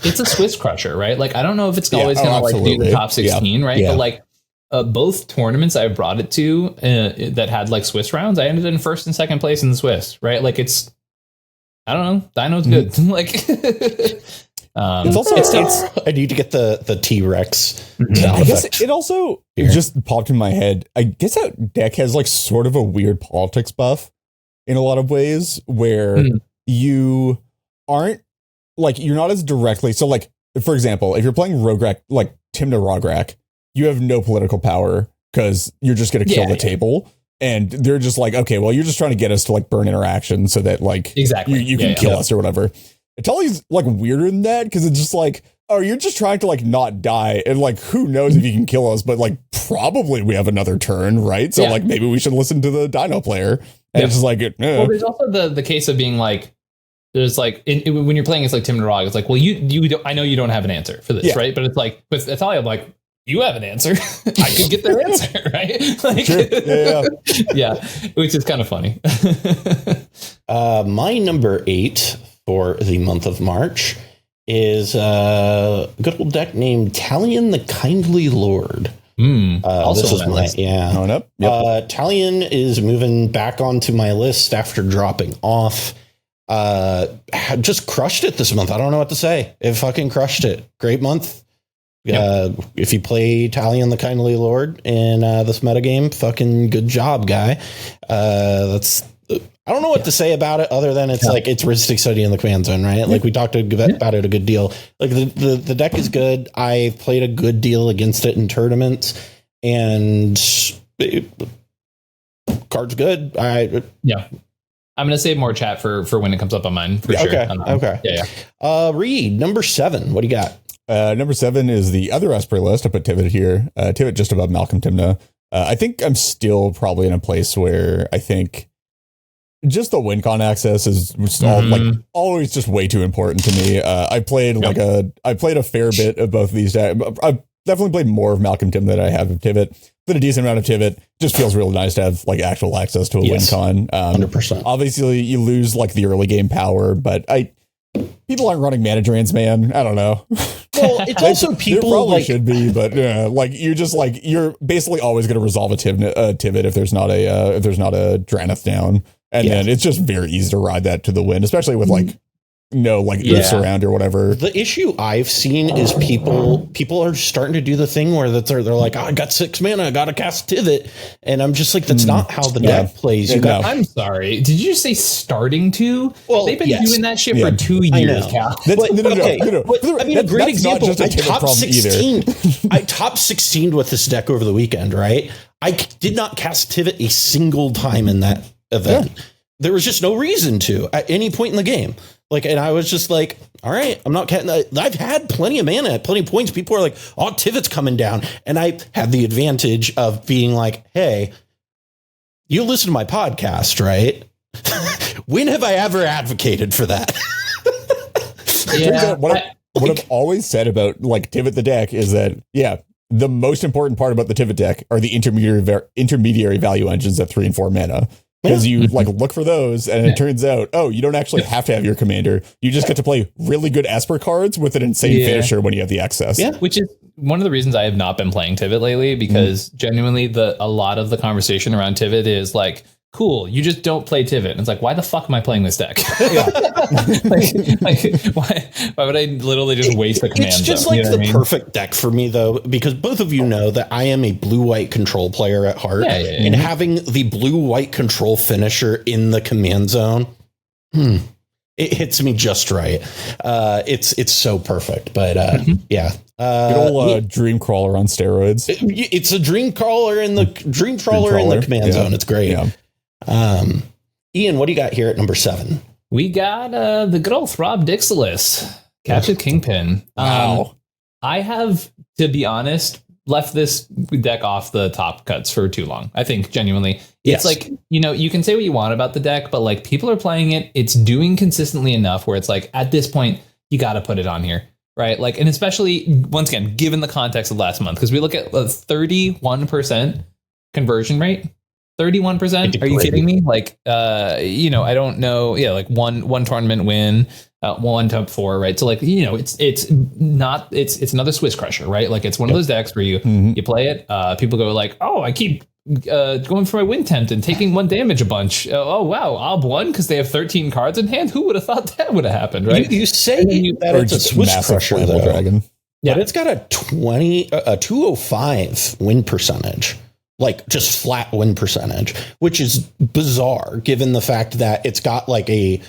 It's a Swiss crusher, right? Like, I don't know if it's always going to like do the top 16, right? But like both tournaments I brought it to that had like Swiss rounds, I ended in first and second place in the Swiss, right? Like it's, I don't know, Dino's good. Like it's also, I need to get the T-Rex. I guess it also just popped in my head. I guess that deck has like sort of a weird politics buff in a lot of ways where you aren't like, you're not as directly. So like, for example, if you're playing Rograk, like Timna Rograk, you have no political power because you're just going to kill the table. And they're just like, okay, well, you're just trying to get us to like burn interaction so that like you can kill us or whatever. Itali's like weirder than that because it's just like, oh, you're just trying to like not die. And like, who knows if you can kill us, but like probably we have another turn, right? So like maybe we should listen to the Dino player. And it's just like, well, there's also the case of being like, there's like when you're playing, it's like Tim Narog. It's like, well, you don't, I know you don't have an answer for this, right? But it's like with Italia, I'm like, you have an answer. I could get their answer, right? Like, which is kind of funny. My number 8 for the month of March is a good old deck named Talion the Kindly Lord. Also this is my going up. Talion is moving back onto my list after dropping off. Just crushed it this month. I don't know what to say. It fucking crushed it. Great month. If you play Talion the Kindly Lord in this metagame, fucking good job, guy. I don't know what to say about it other than it's like it's Ristic Study in the command zone, right? Like we talked about it a good deal. Like the deck is good. I played a good deal against it in tournaments, and card's good. I'm gonna save more chat for when it comes up on mine for sure. Okay. Reed, number 7. What do you got? Number 7 is the other Osprey list. I put Tivit here. Tivit just above Malcolm Timna. I think I'm still probably in a place where I think just the WinCon access is always just way too important to me. I played a fair bit of both of these. I've definitely played more of Malcolm Tim than I have of Tivit. But a decent amount of Tivit. Just feels really nice to have like actual access to a WinCon. 100%. Obviously, you lose like the early game power, but people aren't running mana drains, man. I don't know. Well, it's also people probably like, should be, but like you're basically always going to resolve a Tivit if there's not a Draneth down. And then it's just very easy to ride that to the win, especially with like oofs around or whatever. The issue I've seen is people are starting to do the thing where they're like, I got 6 mana, I got to cast Tivit. And I'm just like, that's not how the deck plays. I'm sorry. Did you say starting to? Well, they've been doing that shit for 2 years, Cal. I mean, a great example. I top 16. I top 16 with this deck over the weekend, right? I did not cast Tivit a single time in that event. There was just no reason to at any point in the game. Like, and I was just like, all right, I'm not getting I've had plenty of mana, plenty of points. People are like, oh, Tivit's coming down. And I had the advantage of being like, hey, you listen to my podcast, right? When have I ever advocated for that? What I've always said about like Tivit the deck is that, the most important part about the Tivit deck are the intermediary value engines at 3 and 4 mana. Because you like look for those and it turns out, you don't actually have to have your commander. You just get to play really good Esper cards with an insane finisher when you have the access. Yeah, which is one of the reasons I have not been playing Tivit lately, because genuinely a lot of the conversation around Tivit is like, cool, you just don't play Tivit. And it's like, why the fuck am I playing this deck? Why would I literally just waste the command zone? It's just like the perfect deck for me, though, because both of you know that I am a blue-white control player at heart. And having the blue-white control finisher in the command zone, it hits me just right. It's so perfect. But good old dream crawler on steroids. It's a dream crawler in the command zone. It's great. Ian, what do you got here at number 7? We got the good old Throb Dixilus, Captured Kingpin. Wow. I have, to be honest, left this deck off the top cuts for too long. I think genuinely, Yes. it's like, you know, you can say what you want about the deck, but like people are playing it. It's doing consistently enough where it's like at this point you got to put it on here, right? Like, and especially once again, given the context of last month, because we look at a 31% conversion rate. 31%. Are you kidding me? Like, you know, I don't know. Yeah, like one tournament win, one top 4, right? So like, you know, it's another Swiss Crusher, right? Like it's one of those decks where you play it. People go like, oh, I keep going for my win tempt and taking 1 damage a bunch. Oh wow, Ob won because they have 13 cards in hand. Who would have thought that would have happened, right? You say that it's a Swiss Crusher, though, dragon. but it's got a 205 win percentage. Like just flat win percentage, which is bizarre given the fact that it's got like a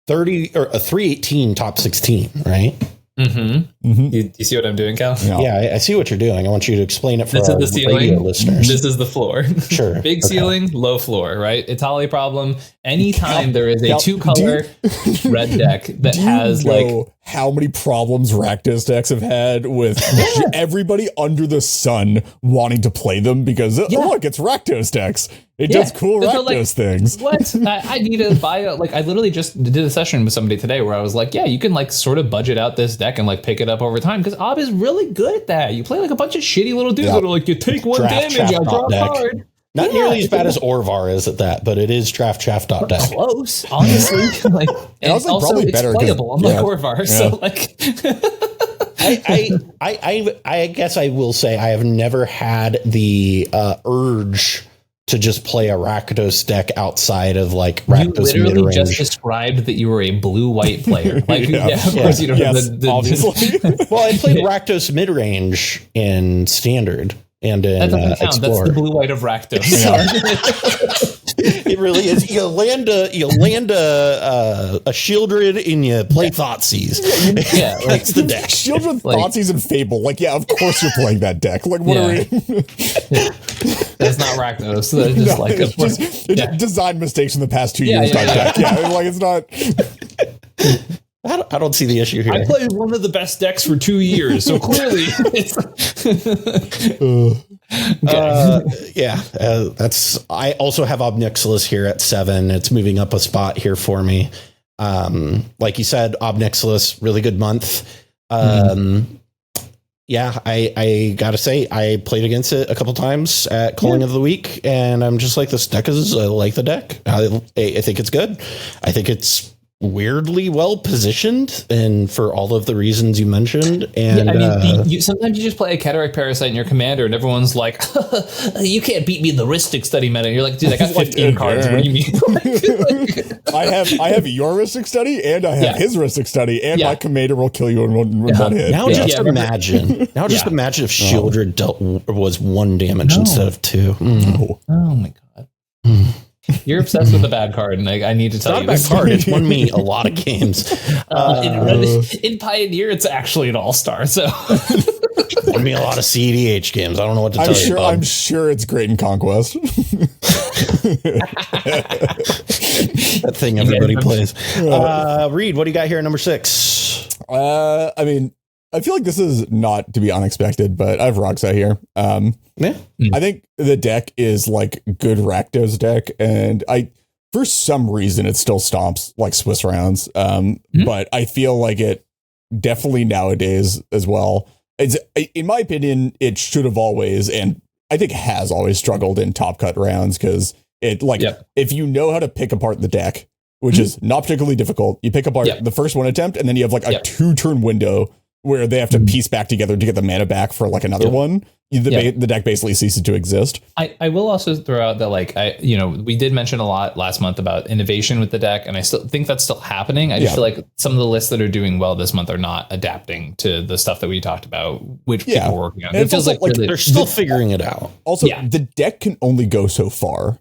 30 or a 318 top 16, right? You see what I'm doing, Cal? Yeah, I see what you're doing. I want you to explain it for This our is the radio ceiling. listeners. This is the floor. Sure. Big Okay. ceiling, low floor, right? Itali problem. Anytime there is a Cal, 2-color red deck that has like how many problems Rakdos decks have had with everybody under the sun wanting to play them because look, it's Rakdos decks. It does cool Rakdos things. What? I need to buy like I literally just did a session with somebody today where I was like, yeah, you can like sort of budget out this deck and like pick it up over time because Ob is really good at that. You play like a bunch of shitty little dudes that are like, you take 1 Draft damage, I draw a deck. card. Not nearly as bad as Orvar is at that, but it is draft.deck. Close, honestly. Like, and was, like, also probably it's better 'cause- playable on like Orvar. So like, I guess I will say I have never had the urge to just play a Rakdos deck outside of like you Rakdos literally mid-range. just described that you were a blue-white player. Like, Yeah. of course you don't have the obviously. Well, I played Rakdos mid-range in Standard and in that doesn't count. Explorer. That's the blue-white of Rakdos. It really is. You land a Shieldred and you play Thoughtseize. Yeah, like, That's the deck. Children, Like- Thoughtseize, and Fable. Like, yeah, of course you're playing that deck. Like, what are we? That's not Rakdos. So that's just like It's just design mistakes in the past 2 years. Yeah, Deck. Yeah, like it's not. I don't see the issue here. I played one of the best decks for 2 years, so clearly it's that's. I also have Obnixilis here at 7. It's moving up a spot here for me. Like you said, Obnixilis, really good month. Yeah, I gotta say, I played against it a couple times at Calling of the Week, and I'm just like, this deck is, I like the deck. I think it's good. I think it's weirdly well positioned, and for all of the reasons you mentioned. And I mean, sometimes you just play a Cataract Parasite in your commander, and everyone's like, "You can't beat me in the Ristic Study meta." And you're like, "Dude, I got 15 cards. What do you mean?" I have your Ristic Study, and I have his Ristic Study, and my commander will kill you in one hit. now just imagine if Shieldred was 1 damage instead of 2. Oh my god. You're obsessed with the bad card, and I need to tell you, Not a bad card. It's won me a lot of games. In Pioneer, it's actually an all-star. So Won me a lot of cEDH games. I don't know what to tell you. I'm sure it's great in Conquest. That thing everybody plays. Reed, what do you got here at number 6? I mean, I feel like this is not to be unexpected, but I have Roxa here. Yeah. I think the deck is like good Rakdos deck, and for some reason it still stomps like Swiss rounds. But I feel like it definitely nowadays as well. It's, in my opinion, it should have always, and I think has always struggled in top cut rounds because it if you know how to pick apart the deck, which is not particularly difficult, you pick apart the first one attempt, and then you have like a 2-turn window where they have to piece back together to get the mana back for like another one. The deck basically ceases to exist. I will also throw out that we did mention a lot last month about innovation with the deck, and I still think that's still happening. I just feel like some of the lists that are doing well this month are not adapting to the stuff that we talked about, which people are working on. And it feels like really, they're still figuring it out. Also, the deck can only go so far.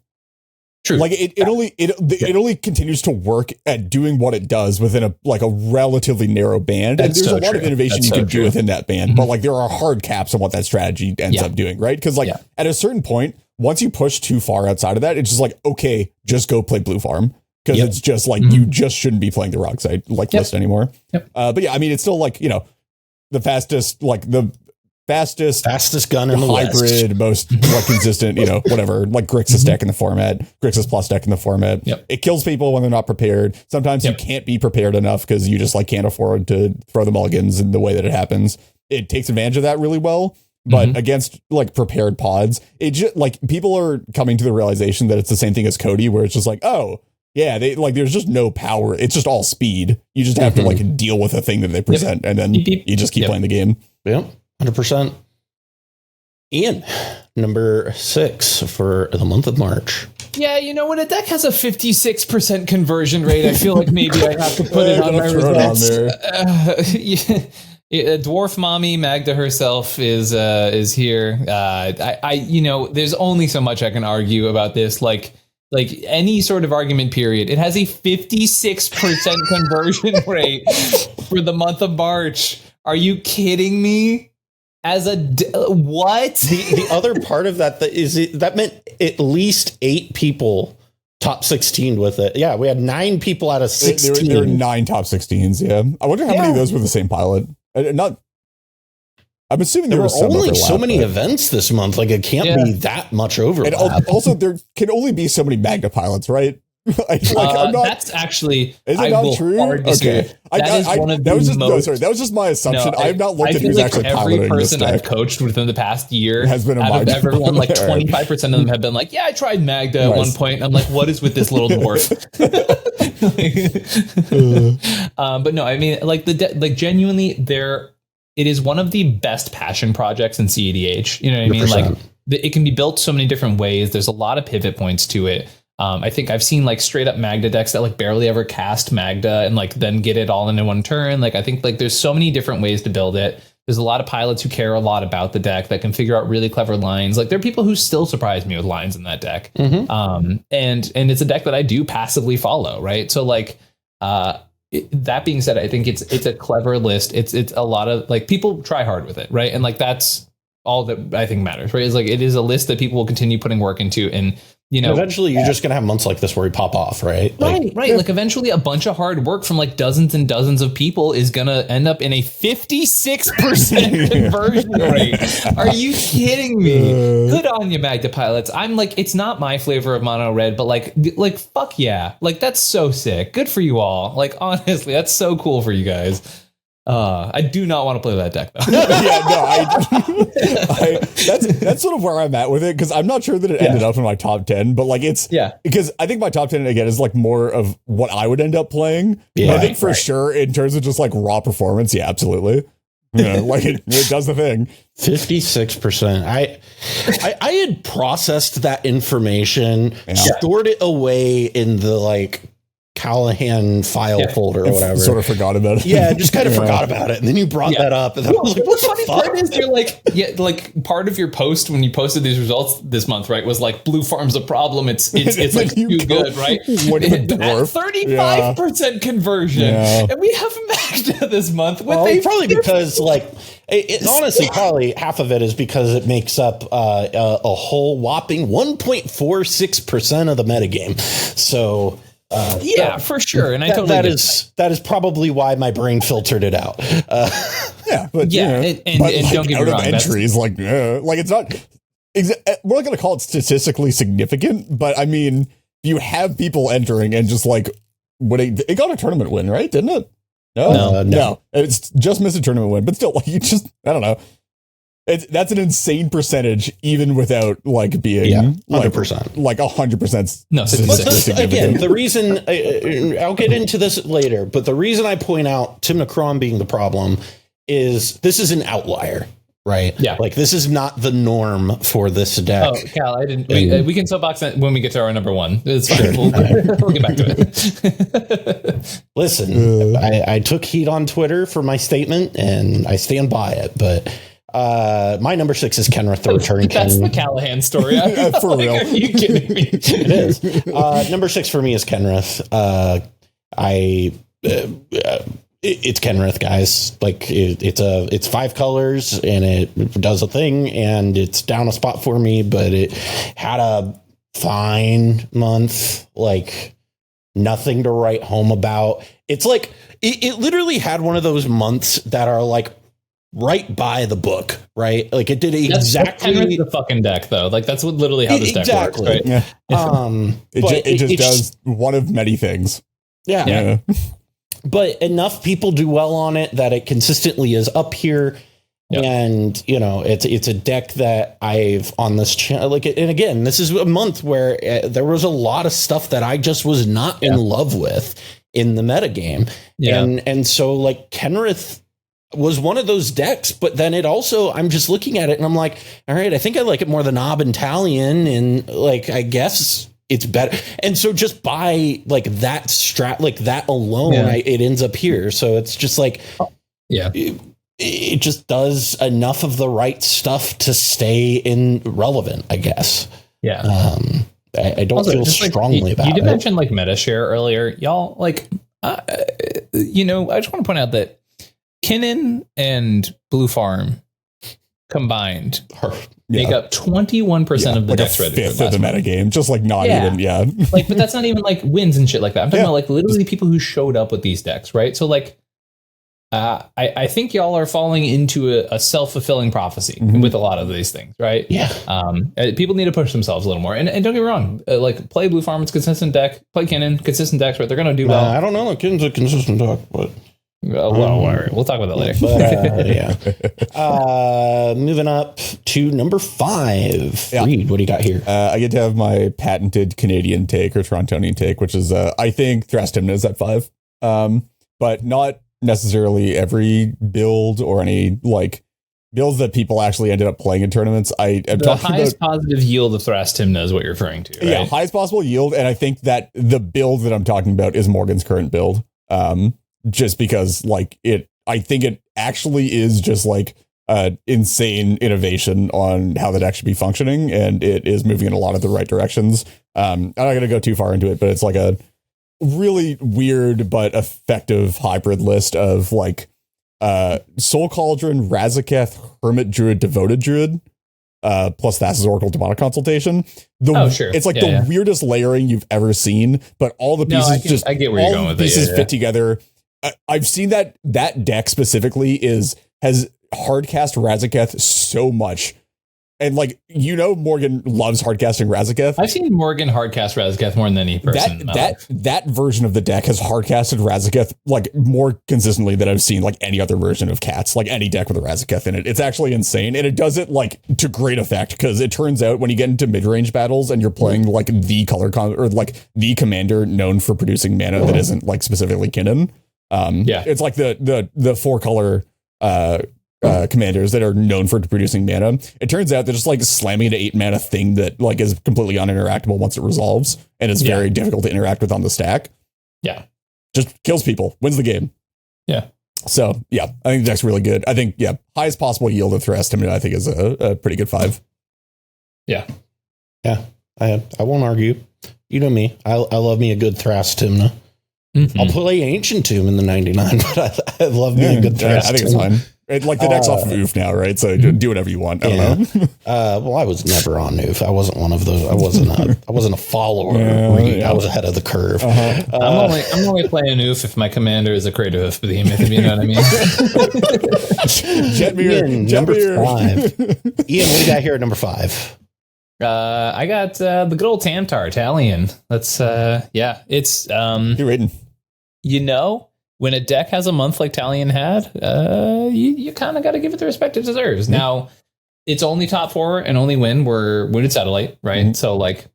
True. Like it only continues to work at doing what it does within a relatively narrow band. That's and there's so a lot true. of innovation That's you so can do true. within that band, but like there are hard caps on what that strategy ends up doing, right? Because at a certain point, once you push too far outside of that, it's just like, okay, just go play Blue Farm. Because it's just like you just shouldn't be playing the Rockside list anymore. But yeah, I mean, it's still like, the fastest, like the fastest gun in the hybrid, West. most like consistent, whatever, like Grixis deck in the format, Grixis plus deck in the format. Yep. It kills people when they're not prepared. Sometimes you can't be prepared enough because you just like can't afford to throw the mulligans in the way that it happens. It takes advantage of that really well. But against like prepared pods, it just like people are coming to the realization that it's the same thing as Cody, where it's just like, oh yeah, they like there's just no power. It's just all speed. You just have to like deal with a thing that they present, and then you just keep playing the game. Yep, 100%. Ian, number 6 for the month of March. Yeah, when a deck has a 56% conversion rate, I feel like maybe I have to put it on my results. Dwarf mommy Magda herself is here. There's only so much I can argue about this. Like any sort of argument period, it has a 56% conversion rate for the month of March. Are you kidding me? As what? The other part of that that meant at least 8 people top 16 with it. Yeah, we had 9 people out of 16. There were 9 top 16s. Yeah, I wonder how many of those were the same pilot. I'm assuming there were only so many events this month. Like it can't be that much overlap. And also, there can only be so many Magda pilots, right? That's actually is it not true? Okay, that was just my assumption. No, I've not looked at who's actually piloting every person this deck. I've coached within the past year has been a out of Magda everyone, like player. 25% of them have been like, yeah, I tried Magda at one point. I'm like, what is with this little dwarf? But no, I mean, like genuinely, it is one of the best passion projects in cEDH. You know what I mean? 100%. Like it can be built so many different ways. There's a lot of pivot points to it. I think I've seen like straight up Magda decks that like barely ever cast Magda and like then get it all in one turn. Like I think like there's so many different ways to build it. There's a lot of pilots who care a lot about the deck that can figure out really clever lines. Like there are people who still surprise me with lines in that deck. And it's a deck that I do passively follow, right? So like that being said, I think it's a clever list. It's a lot of like people try hard with it, right? And like that's all that I think matters, right? Is like it is a list that people will continue putting work into, and eventually you're just gonna have months like this where you pop off, right? Right. Like eventually a bunch of hard work from like dozens and dozens of people is gonna end up in a 56% conversion rate. Are you kidding me? Good on you, Magda pilots. I'm like, it's not my flavor of mono red, but like fuck yeah, like that's so sick. Good for you all. Like honestly, that's so cool for you guys. I do not want to play that deck though. That's sort of where I'm at with it, because I'm not sure that it ended up in my top 10, but like it's because I think my top 10 again is like more of what I would end up playing. I think for sure in terms of just like raw performance, absolutely. Like it does the thing. 56%. I had processed that information, stored it away in the like Callahan file folder or whatever. Sort of forgot about it. Yeah, just kind of forgot about it. And then you brought that up. And I was like, the funny part is you're like part of your post when you posted these results this month, right, was like Blue Farm's a problem. It's like too good, right? At 35% conversion. Yeah. And we have Magda this month with probably because like it honestly probably half of it is because it makes up a whole whopping 1.46% of the metagame. So for sure, and that is probably why my brain filtered it out. And don't get me wrong, entries like it's not. We're not going to call it statistically significant, but I mean, you have people entering and just like it got a tournament win, right? Didn't it? No, it's just missed a tournament win, but still, like you just I don't know. That's an insane percentage, even without like being 100%, like 100%. No, again, the reason I'll get into this later, but the reason I point out Tim Necron being the problem is this is an outlier, right? Yeah, like this is not the norm for this deck. Oh, Cal, I didn't. We can soapbox that when we get to our number one. It's fine. We'll get back to it. Listen, I took heat on Twitter for my statement, and I stand by it, but. My number 6 is Kenrith the Return King. That's the Callahan story. For real. Are you kidding me? It is. Number 6 for me is Kenrith. It's Kenrith, guys. Like it's 5 colors and it does a thing, and it's down a spot for me, but it had a fine month. Like nothing to write home about. It's like it literally had one of those months that are like right by the book, right? Like it did exactly the fucking deck, though. Like that's what literally how this deck works, right? Yeah. It just does one of many things. Yeah. But enough people do well on it that it consistently is up here. Yep. And it's a deck that I've on this channel, like, and again, this is a month where there was a lot of stuff that I just was not in love with in the metagame. And so like Kenrith was one of those decks, but then it also, I'm just looking at it and I'm like, all right, I think I like it more than Nob and Talion, and like I guess it's better. And so just by like that strat, like that alone, it ends up here. So it's just like, it just does enough of the right stuff to stay relevant, I guess. Yeah. I don't feel strongly about it. You did mention like meta share earlier, y'all. Like, I just want to point out that Kinnan and Blue Farm combined make up 21% of the decks registered. Fifth of the metagame, just like not even, like, but that's not even like wins and shit like that. I'm talking about like literally people who showed up with these decks, right? So like, I think y'all are falling into a self-fulfilling prophecy with a lot of these things, right? Yeah. People need to push themselves a little more. And don't get me wrong, like play Blue Farm, it's a consistent deck. Play Kinnan, consistent decks, right? They're going to do well. I don't know. Kinnan's a consistent deck, but... we'll talk about that later. Moving up to number 5. Reed, what do you got here? I get to have my patented Canadian take or Torontonian take, which is I think Thrastimna is at 5, but not necessarily every build or any like builds that people actually ended up playing in tournaments. The highest positive yield of Thrastimna is what you're referring to, right? Yeah, highest possible yield, and I think that the build that I'm talking about is Morgan's current build. Just because like I think it actually is just like insane innovation on how the deck should be functioning, and it is moving in a lot of the right directions. I'm not going to go too far into it, but it's like a really weird but effective hybrid list of like Soul Cauldron, Razaketh, Hermit Druid, Devoted Druid, plus Thassa's Oracle Demonic Consultation. It's like the weirdest layering you've ever seen, but all the pieces I get where you're going with pieces fit together. I've seen that deck specifically has hardcast Razaketh so much. And like, Morgan loves hardcasting Razaketh. I've seen Morgan hardcast Razaketh more than any person. That version of the deck has hardcasted Razaketh like more consistently than I've seen like any other version of Cats, like any deck with a Razaketh in it. It's actually insane. And it does it like to great effect, because it turns out when you get into mid-range battles and you're playing like the or like the commander known for producing mana that isn't like specifically Kinnan. It's like the 4-color commanders that are known for producing mana. It turns out they're just like slamming an 8 mana thing that like is completely uninteractable once it resolves, and it's very difficult to interact with on the stack. Yeah, just kills people, wins the game. Yeah. So I think the deck's really good. I think highest possible yield of Thrastimna I think is a pretty good 5. Yeah. I won't argue. You know me. I love me a good Thrastimna. I'll play Ancient Tomb in the 99, but I love me a good Thrastimna. I think it's fine. Like the deck's off of Oof now, right? So do whatever you want. I don't know. Well, I was never on Oof. I wasn't one of those. I wasn't a follower. I was ahead of the curve. I'm only playing Oof if my commander is a Crater Hoof behemoth, if you know what I mean. Number 5. Ian, what do you got here at number 5? I got the good old Tantar Talion. That's it's you're rating. When a deck has a month like Talion had, you kind of got to give it the respect it deserves. Now, it's only top 4 and only win were Wounded Satellite, right? So like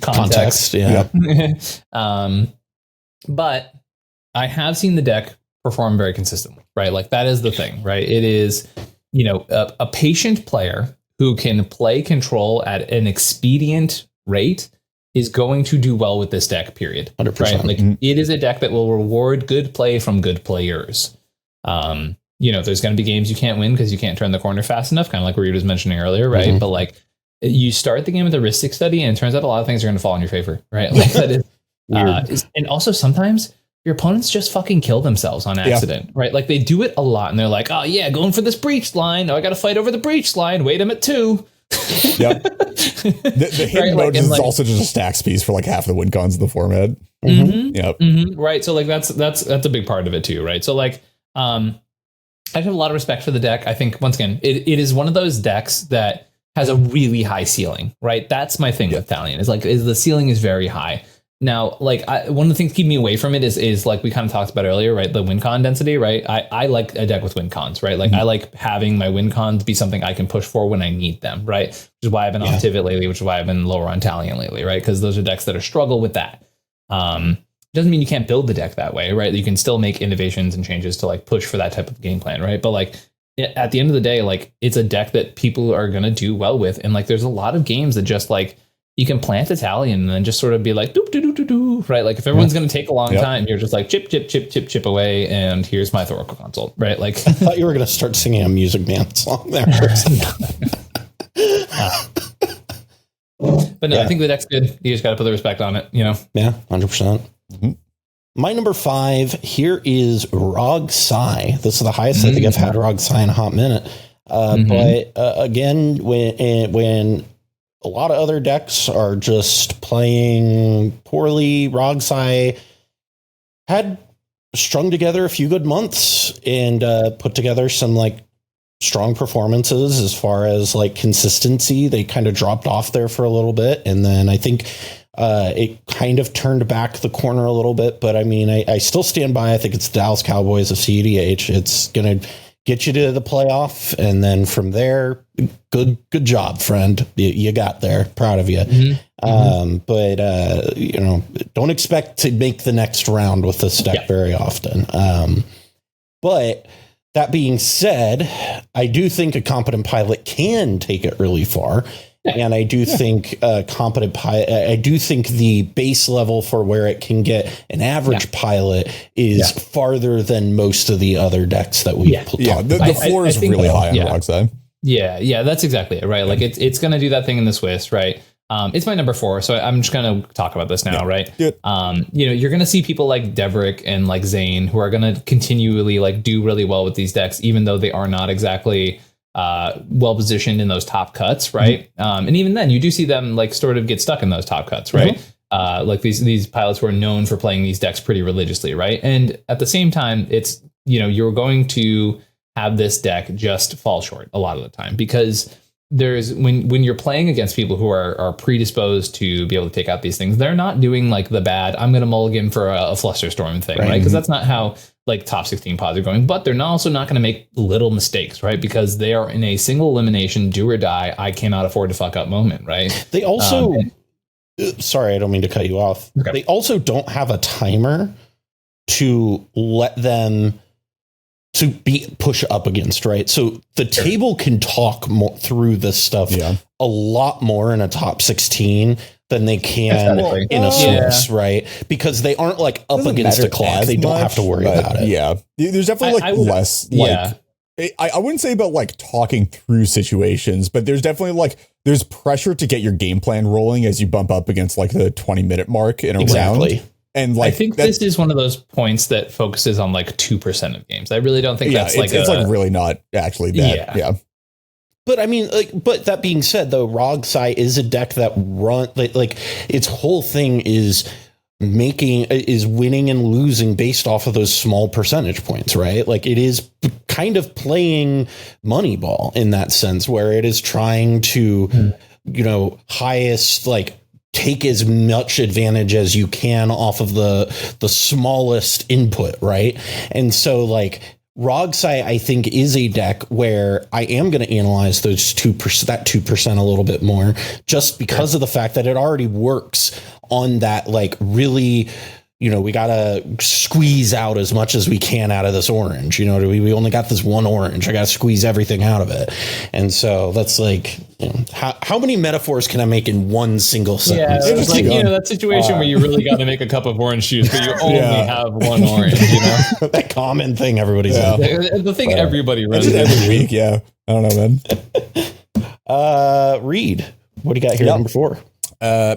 context. But I have seen the deck perform very consistently, right? Like that is the thing, right? It is, a patient player who can play control at an expedient rate is going to do well with this deck, period. 100%. Right? Like it is a deck that will reward good play from good players. There's going to be games you can't win because you can't turn the corner fast enough, kind of like Reed was mentioning earlier, right? But like you start the game with a Ristic Study, and it turns out a lot of things are going to fall in your favor, right? Like that is and also sometimes your opponents just fucking kill themselves on accident, right? Like they do it a lot, and they're like, oh yeah, going for this breach line. Oh, I got to fight over the breach line. Wait, I'm at 2. Yep. The hidden mode is also just a stacks piece for like half the win cons of the format. Right. So like that's a big part of it too, right? So like I have a lot of respect for the deck. I think, once again, it is one of those decks that has a really high ceiling, right? That's my thing with Thalion, is the ceiling is very high. Now, like, one of the things keeping me away from it is like we kind of talked about earlier, right? The win con density, right? I like a deck with win cons, right? Like, I like having my win cons be something I can push for when I need them, right? Which is why I've been off Tivit lately, which is why I've been lower on Thalion lately, right? Because those are decks that are struggle with that. Doesn't mean you can't build the deck that way, right? You can still make innovations and changes to like push for that type of game plan, right? But like at the end of the day, like it's a deck that people are going to do well with. And like there's a lot of games that just like you can plant Italian and then just sort of be like, doop, doop, doop, doop, doop, right? Like if everyone's going to take a long time, you're just like chip away. And here's my Thoracle Consult, right? Like I thought you were going to start singing a Music Man song there. But no, I think the deck's good. You just got to put the respect on it, you know? Yeah, 100%. My number 5 here is Rog Sai. This is the highest I think I've had Rog Sai in a hot minute. But again, when a lot of other decks are just playing poorly, Rog Sai had strung together a few good months and put together some like strong performances as far as like consistency. They kind of dropped off there for a little bit, and then I think it kind of turned back the corner a little bit. But I mean, I still stand by. I think it's the Dallas Cowboys of cEDH. It's gonna get you to the playoff, and then from there, good job, friend. You got there. Proud of you. But you know, don't expect to make the next round with this deck very often. But that being said, I do think a competent pilot can take it really far. And I do think competent pilot, I do think the base level for where it can get an average pilot is farther than most of the other decks that we've played. Yeah, the floor is really high on Rog Sai. Yeah, that's exactly it, right? Like it's going to do that thing in the Swiss, right? It's my number 4, so I'm just going to talk about this now, right? You know, you're going to see people like Deverick and like Zane who are going to continually like do really well with these decks, even though they are not exactly well positioned in those top cuts, right? And even then, you do see them like sort of get stuck in those top cuts, right? Like these pilots who are known for playing these decks pretty religiously, right? And at the same time, it's, you know, you're going to have this deck just fall short a lot of the time, because there's when you're playing against people who are predisposed to be able to take out these things, they're not doing like the bad, I'm going to mulligan for a Flusterstorm thing, right? Because that's not how like top 16 pods are going, but they're also not going to make little mistakes, right? Because they are in a single elimination, do or die, I cannot afford to fuck up moment, right? They also, sorry, I don't mean to cut you off. Okay. They also don't have a timer to let them to be push up against, right? So the table can talk more through this stuff a lot more in a top 16 than they can in a Swiss, right? Because they aren't like up against the clock. They don't have to worry about it. Yeah. There's definitely like less like I wouldn't say about like talking through situations, but there's definitely like there's pressure to get your game plan rolling as you bump up against like the 20-minute mark in a round. And like, I think this is one of those points that focuses on like 2% of games. I really don't think that's like it's like really not actually that. Yeah. But I mean, like, but that being said, though, Rog Sai is a deck that like its whole thing is winning and losing based off of those small percentage points, right? Like it is kind of playing Moneyball in that sense, where it is trying to, you know, highest like take as much advantage as you can off of the smallest input, right? And so like Rog Sai, I think, is a deck where I am going to analyze those 2% a little bit more, just because of the fact that it already works on that like really, you know, we got to squeeze out as much as we can out of this orange. You know, we only got this one orange. I got to squeeze everything out of it. And so that's like, you know, how many metaphors can I make in one single sentence? Yeah, it's like, you know, that situation where you really got to make a cup of orange juice, but you only have one orange, you know? That common thing everybody's the thing everybody runs every week. Yeah. I don't know, man. Reed, what do you got here? Number 4.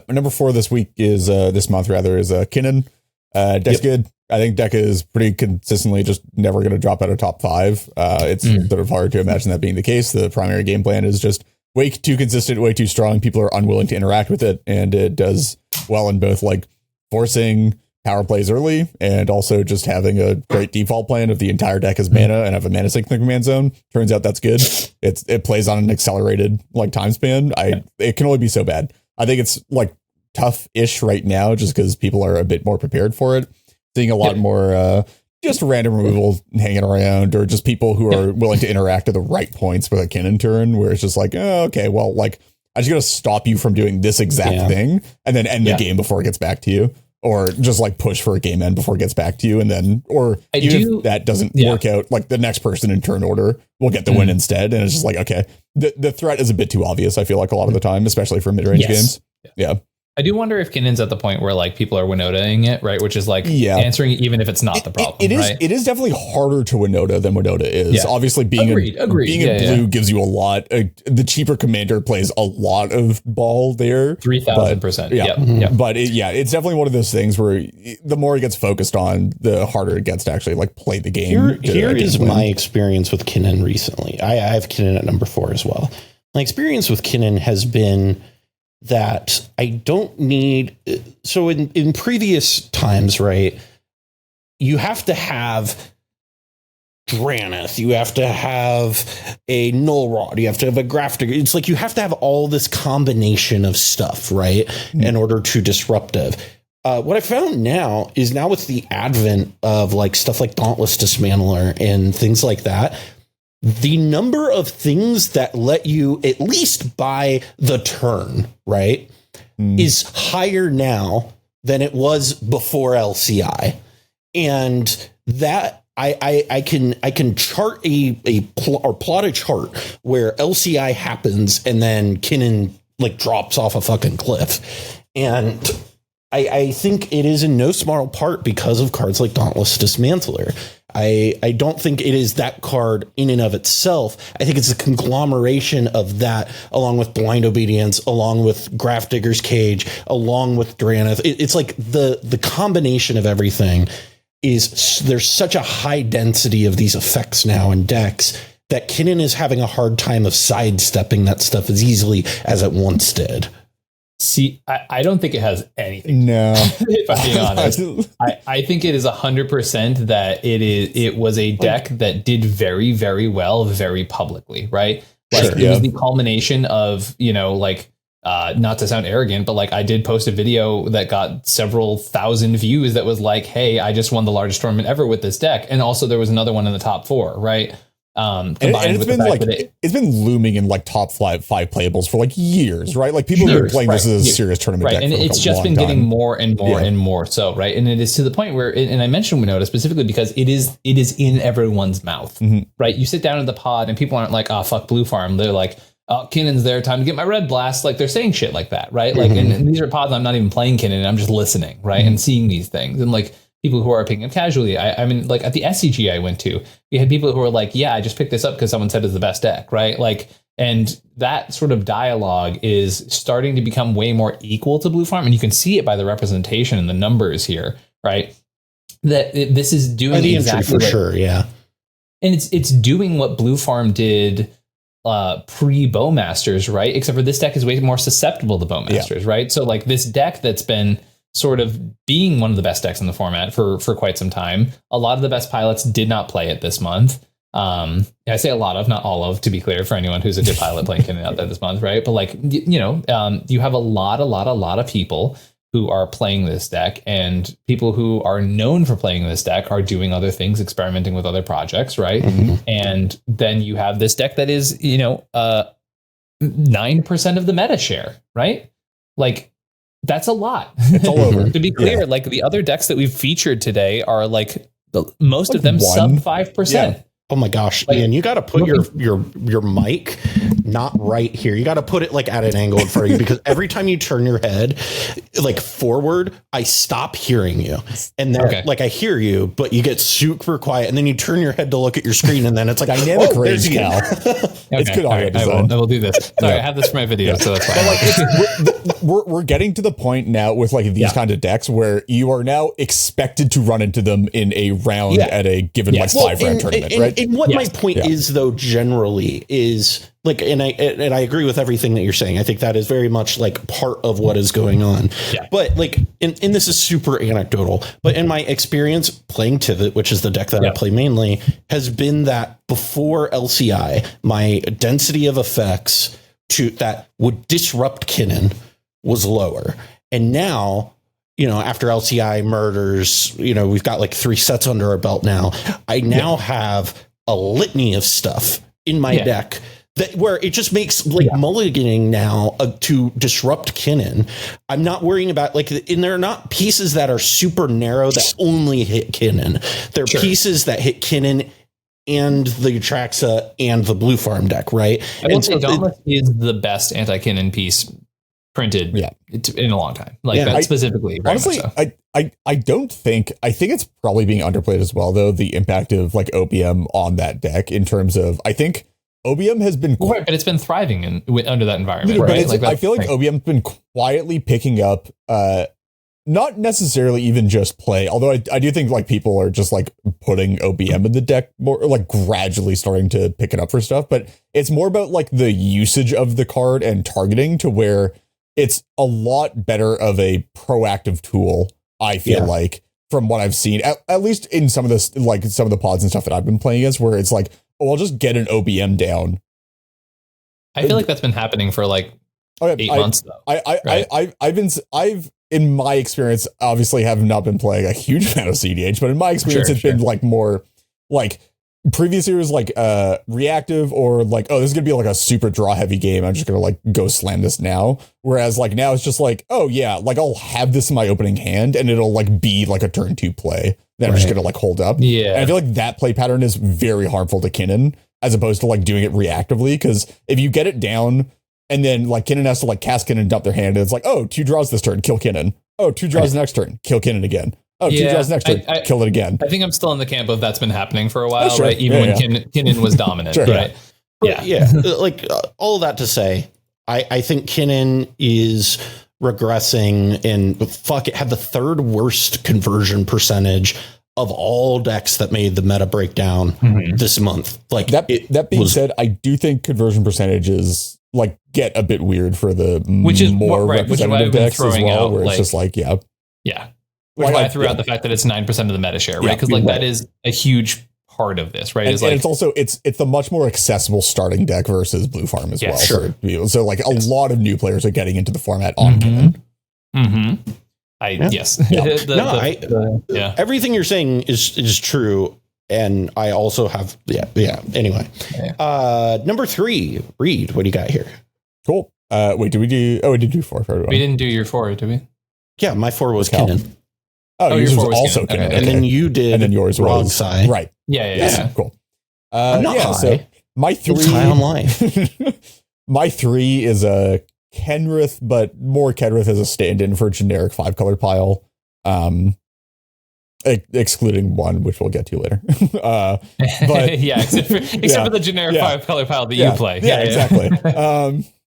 Number 4 this week is this month rather is Kinnan. Deck's good. I think Deck is pretty consistently just never going to drop out of top 5. It's sort of hard to imagine that being the case. The primary game plan is just way too consistent, way too strong. People are unwilling to interact with it, and it does well in both like forcing power plays early, and also just having a great default plan of the entire deck as mana and have a mana sink in the command zone. Turns out that's good. It plays on an accelerated like time span. It can only be so bad. I think it's like tough-ish right now just because people are a bit more prepared for it. Seeing a lot more just random removal hanging around, or just people who are willing to interact at the right points with a cannon turn, where it's just like, oh, okay, well, like, I just got to stop you from doing this exact thing and then end the game before it gets back to you. Or just like push for a game end before it gets back to you. And then, or if that doesn't work out, like the next person in turn order will get the win instead. And it's just like, okay, the threat is a bit too obvious, I feel like, a lot of the time, especially for mid-range games. Yeah. I do wonder if Kinnon's at the point where like people are Winota-ing it, right? Which is like answering it even if it's not the problem. It is definitely harder to Winota than Winota is. Yeah. Obviously, being in blue gives you a lot. The cheaper commander plays a lot of ball there. 3,000%. Yeah. But it's definitely one of those things where the more it gets focused on, the harder it gets to actually like play the game. Here is my experience with Kinnon recently. I have Kinnon at number 4 as well. My experience with Kinnon has been that I don't need. So in previous times, right, you have to have Draneth, you have to have a Null Rod, you have to have a Grafter. It's like you have to have all this combination of stuff, right, in order to disruptive. What I found now with the advent of like stuff like Dauntless Dismantler and things like that, the number of things that let you at least buy the turn, right, is higher now than it was before LCI. And that I can chart plot a chart where LCI happens and then Kinnon like drops off a fucking cliff. And I think it is in no small part because of cards like Dauntless Dismantler. I don't think it is that card in and of itself. I think it's a conglomeration of that, along with Blind Obedience, along with Grafdigger's Cage, along with Draneth. It's like the combination of everything is there's such a high density of these effects now in decks that Kinnon is having a hard time of sidestepping that stuff as easily as it once did. See, I don't think it has anything. No, if I'm being honest, I think it is 100% that it was a deck that did very, very well, very publicly, right? Like it was the culmination of, not to sound arrogant, but like I did post a video that got several thousand views that was like, hey, I just won the largest tournament ever with this deck. And also there was another one in the top 4, right? And it's been like it's been looming in like top 5 playables for like years, right? Like people have been playing this as a serious tournament deck, and for like it's just been getting more and more and more so, right? And it is to the point where, and I mentioned Winota specifically because it is in everyone's mouth, right? You sit down in the pod and people aren't like, oh, fuck Blue Farm. They're like, oh, Kinnon's there, time to get my red blast. Like they're saying shit like that, right? Like, and these are pods I'm not even playing Kinnon, I'm just listening, right, and seeing these things, and like people who are picking up casually. I mean, like at the SCG I went to, you had people who were like, yeah, I just picked this up because someone said it's the best deck, right? Like, and that sort of dialogue is starting to become way more equal to Blue Farm. And you can see it by the representation and the numbers here, right? That this is doing exactly for sure, yeah. And it's doing what Blue Farm did pre Bowmasters, right? Except for this deck is way more susceptible to Bowmasters, right? So like this deck that's been sort of being one of the best decks in the format for quite some time. A lot of the best pilots did not play it this month. I say a lot of, not all of, to be clear, for anyone who's a good pilot playing Kinnon out there this month, right? But like, you have a lot of people who are playing this deck, and people who are known for playing this deck are doing other things, experimenting with other projects, right? And then you have this deck that is, 9% of the meta share, right? Like, that's a lot. It's all over. To be clear, like the other decks that we've featured today are like most of them sub 5%. Yeah. Oh my gosh, like, Ian, you got to put your mic not right here. You got to put it like at an angle in front of you, because every time you turn your head like forward, I stop hearing you. And then like I hear you, but you get super quiet, and then you turn your head to look at your screen, and then it's like dynamic range, Cal. It's good audio design. I will do this. Sorry, I have this for my video, so that's fine. But like, we're getting to the point now with like these kind of decks where you are now expected to run into them in a round at a given like 5-round tournament, right? And what my point is, though, generally is like, and I agree with everything that you're saying. I think that is very much like part of what is going on. Yeah. But like, and this is super anecdotal, but in my experience playing Tivit, which is the deck that I play mainly, has been that before LCI, my density of effects that would disrupt Kinnan was lower. And now, you know, after LCI murders, you know, we've got like 3 sets under our belt now. I now have a litany of stuff in my deck that where it just makes like mulliganing now to disrupt Kinnan. I'm not worrying about like, and they're not pieces that are super narrow that only hit Kinnan. They're pieces that hit Kinnan and the Atraxa and the Blue Farm deck, right? I will say Dauntless is the best anti-Kinnan piece printed in a long time. Like that specifically. Honestly, so. I don't think, I think it's probably being underplayed as well, though, the impact of like OBM on that deck in terms of, I think OBM has been but it's been thriving under that environment. Right? Like I feel like OBM's been quietly picking up, not necessarily even just play, although I do think like people are just like putting OBM in the deck more, like gradually starting to pick it up for stuff, but it's more about like the usage of the card and targeting to where it's a lot better of a proactive tool, I feel like, from what I've seen, at least in some of this, like some of the pods and stuff that I've been playing against, where it's like, oh, I'll just get an OBM down. I feel like that's been happening for like 8 months though. I've in my experience, obviously have not been playing a huge amount of CEDH, but in my experience, it's been like more like previous years, like reactive or like, oh, this is gonna be like a super draw heavy game. I'm just gonna like go slam this now. Whereas like now it's just like, oh yeah, like I'll have this in my opening hand and it'll like be like a turn 2 play that I'm just gonna like hold up. Yeah, and I feel like that play pattern is very harmful to Kinnan as opposed to like doing it reactively, because if you get it down and then like Kinnan has to like cast Kinnan, dump their hand, and it's like, oh, 2 draws this turn, kill Kinnan. Oh, 2 draws next turn, kill Kinnan again. Oh, 2 draws next turn, kill it again. I think I'm still in the camp of that's been happening for a while, right? Even when Kinnan was dominant, right? Yeah. Like all of that to say, I think Kinnan is regressing and had the 3rd worst conversion percentage of all decks that made the meta breakdown this month. Like that being said, I do think conversion percentages like get a bit weird for the more representative decks as well, where it's just like, yeah. Which is why I threw out the fact that it's 9% of the meta share, right? Because like that is a huge part of this, right? And it's also it's a much more accessible starting deck versus Blue Farm as well. Sure. So like a lot of new players are getting into the format on Kinnan. Everything you're saying is true. And I also have, anyway. Number 3, Reed, what do you got here? Cool. Wait, did we do, we did do 4 for everyone. We didn't do your 4, did we? Yeah, my 4 was Kinnan. Oh, yours was also Kinnan. Okay. And then you did, and then yours was Rogsai. Right. Yeah. Cool. I'm not high. So my 3, it's high on life. My 3 is a Kenrith, but more Kenrith as a stand-in for generic 5-color pile. Excluding one, which we'll get to later. But except for the generic 5-color pile that you play. Yeah, exactly.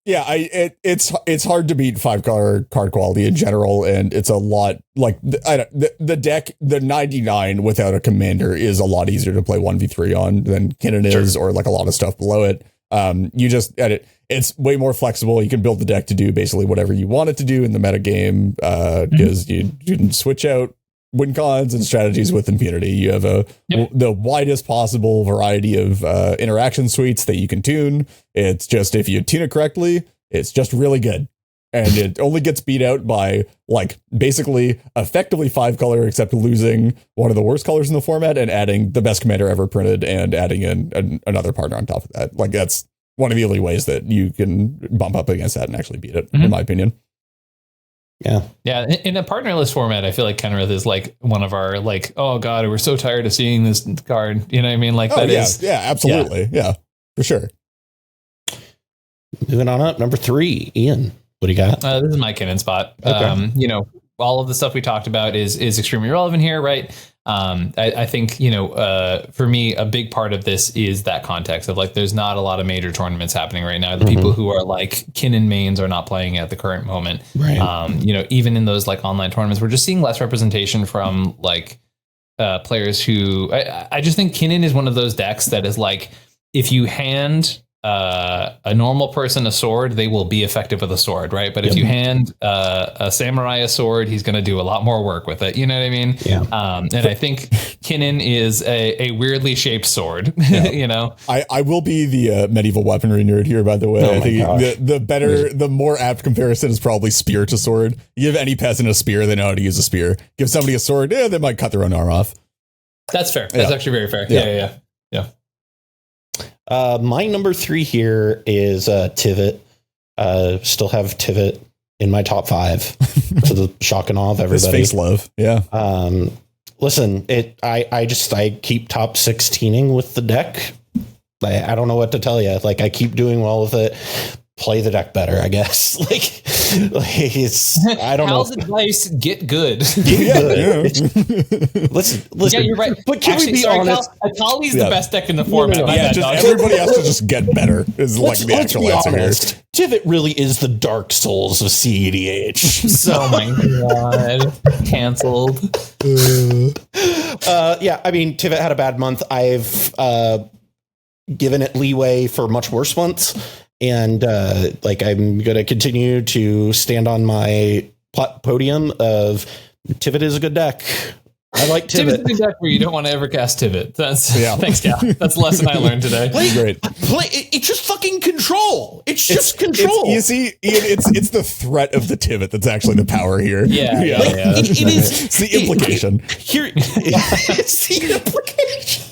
It's hard to beat 5-color card quality in general, and it's a lot like the deck. The 99 without a commander is a lot easier to play 1v3 on than Kinnan is, or like a lot of stuff below it. You just edit. It's way more flexible. You can build the deck to do basically whatever you want it to do in the meta game, because you can switch out win cons and strategies with impunity. You have the widest possible variety of interaction suites that you can tune. It's just, if you tune it correctly, it's just really good. And it only gets beat out by like basically effectively 5-color, except losing one of the worst colors in the format and adding the best commander ever printed and adding in another partner on top of that. Like that's one of the only ways that you can bump up against that and actually beat it, in my opinion. Yeah. In a partnerless format, I feel like Kenrith is like one of our like, oh god, we're so tired of seeing this card. You know what I mean? Like absolutely. Yeah, for sure. Moving on up, number 3, Ian. What do you got? This is my Kinnan spot. Okay. All of the stuff we talked about is extremely relevant here, right? I think, for me, a big part of this is that context of like, there's not a lot of major tournaments happening right now. The people who are like Kinnan mains are not playing at the current moment. Right. Even in those like online tournaments, we're just seeing less representation from like players who I just think Kinnan is one of those decks that is like, if you hand a normal person a sword, they will be effective with a sword, right? But if you hand a samurai a sword, he's going to do a lot more work with it. You know what I mean? Yeah. And I think Kinnan is a weirdly shaped sword. Yeah. You know, I will be the medieval weaponry nerd here, by the way. I think the more apt comparison is probably spear to sword. You give any peasant a spear, they know how to use a spear. Give somebody a sword, they might cut their own arm off. That's fair. That's actually very fair. Yeah. My number 3 here is Tivit. Still have Tivit in my top 5 to the shock and awe of everybody. His face love. Yeah. Listen, I keep top 16ing with the deck. I don't know what to tell you. Like, I keep doing well with it. Play the deck better, I guess. Like it's, I don't Hal's know. advice: get good. Get good. Listen. Yeah, you're right. But can we be honest? Atali's the best deck in the format. No. Yeah, just everybody has to just get better. Is like the actual answer here. Tivit really is the Dark Souls of cEDH. So, oh my god, canceled. Yeah, I mean, Tivit had a bad month. I've given it leeway for much worse months. And I'm going to continue to stand on my podium of Tivit is a good deck. I like Tivit. Tivit's a good deck where you don't want to ever cast Tivit. Thanks, Cal. That's the lesson I learned today. It's just fucking control. It's just control. You see, Ian, it's the threat of the Tivit that's actually the power here. Yeah. It is. It's the implication. It's the implication.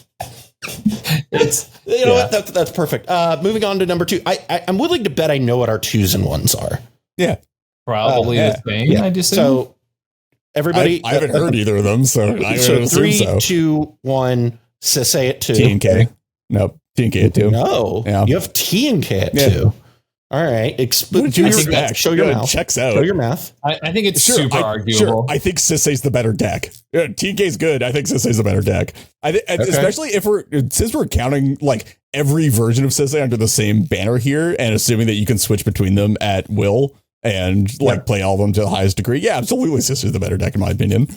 You know what? That's perfect. Moving on to number 2. I'm willing to bet I know what our 2s and 1s are. Yeah, probably the same. Yeah. I just so everybody. I haven't heard either of them, so I so would 3, assume so. 2, 1. Sisay at 2. T and K. Nope. T and K at 2. No, you have T and K at 2. All right. Show your mouth. Checks out. Show your math. I think it's super arguable. I think Sisay's the better deck. TK's good. I think Sisay's the better deck. Especially since we're counting like every version of Sisay under the same banner here and assuming that you can switch between them at will and play all of them to the highest degree. Yeah, absolutely. Sisay's the better deck in my opinion.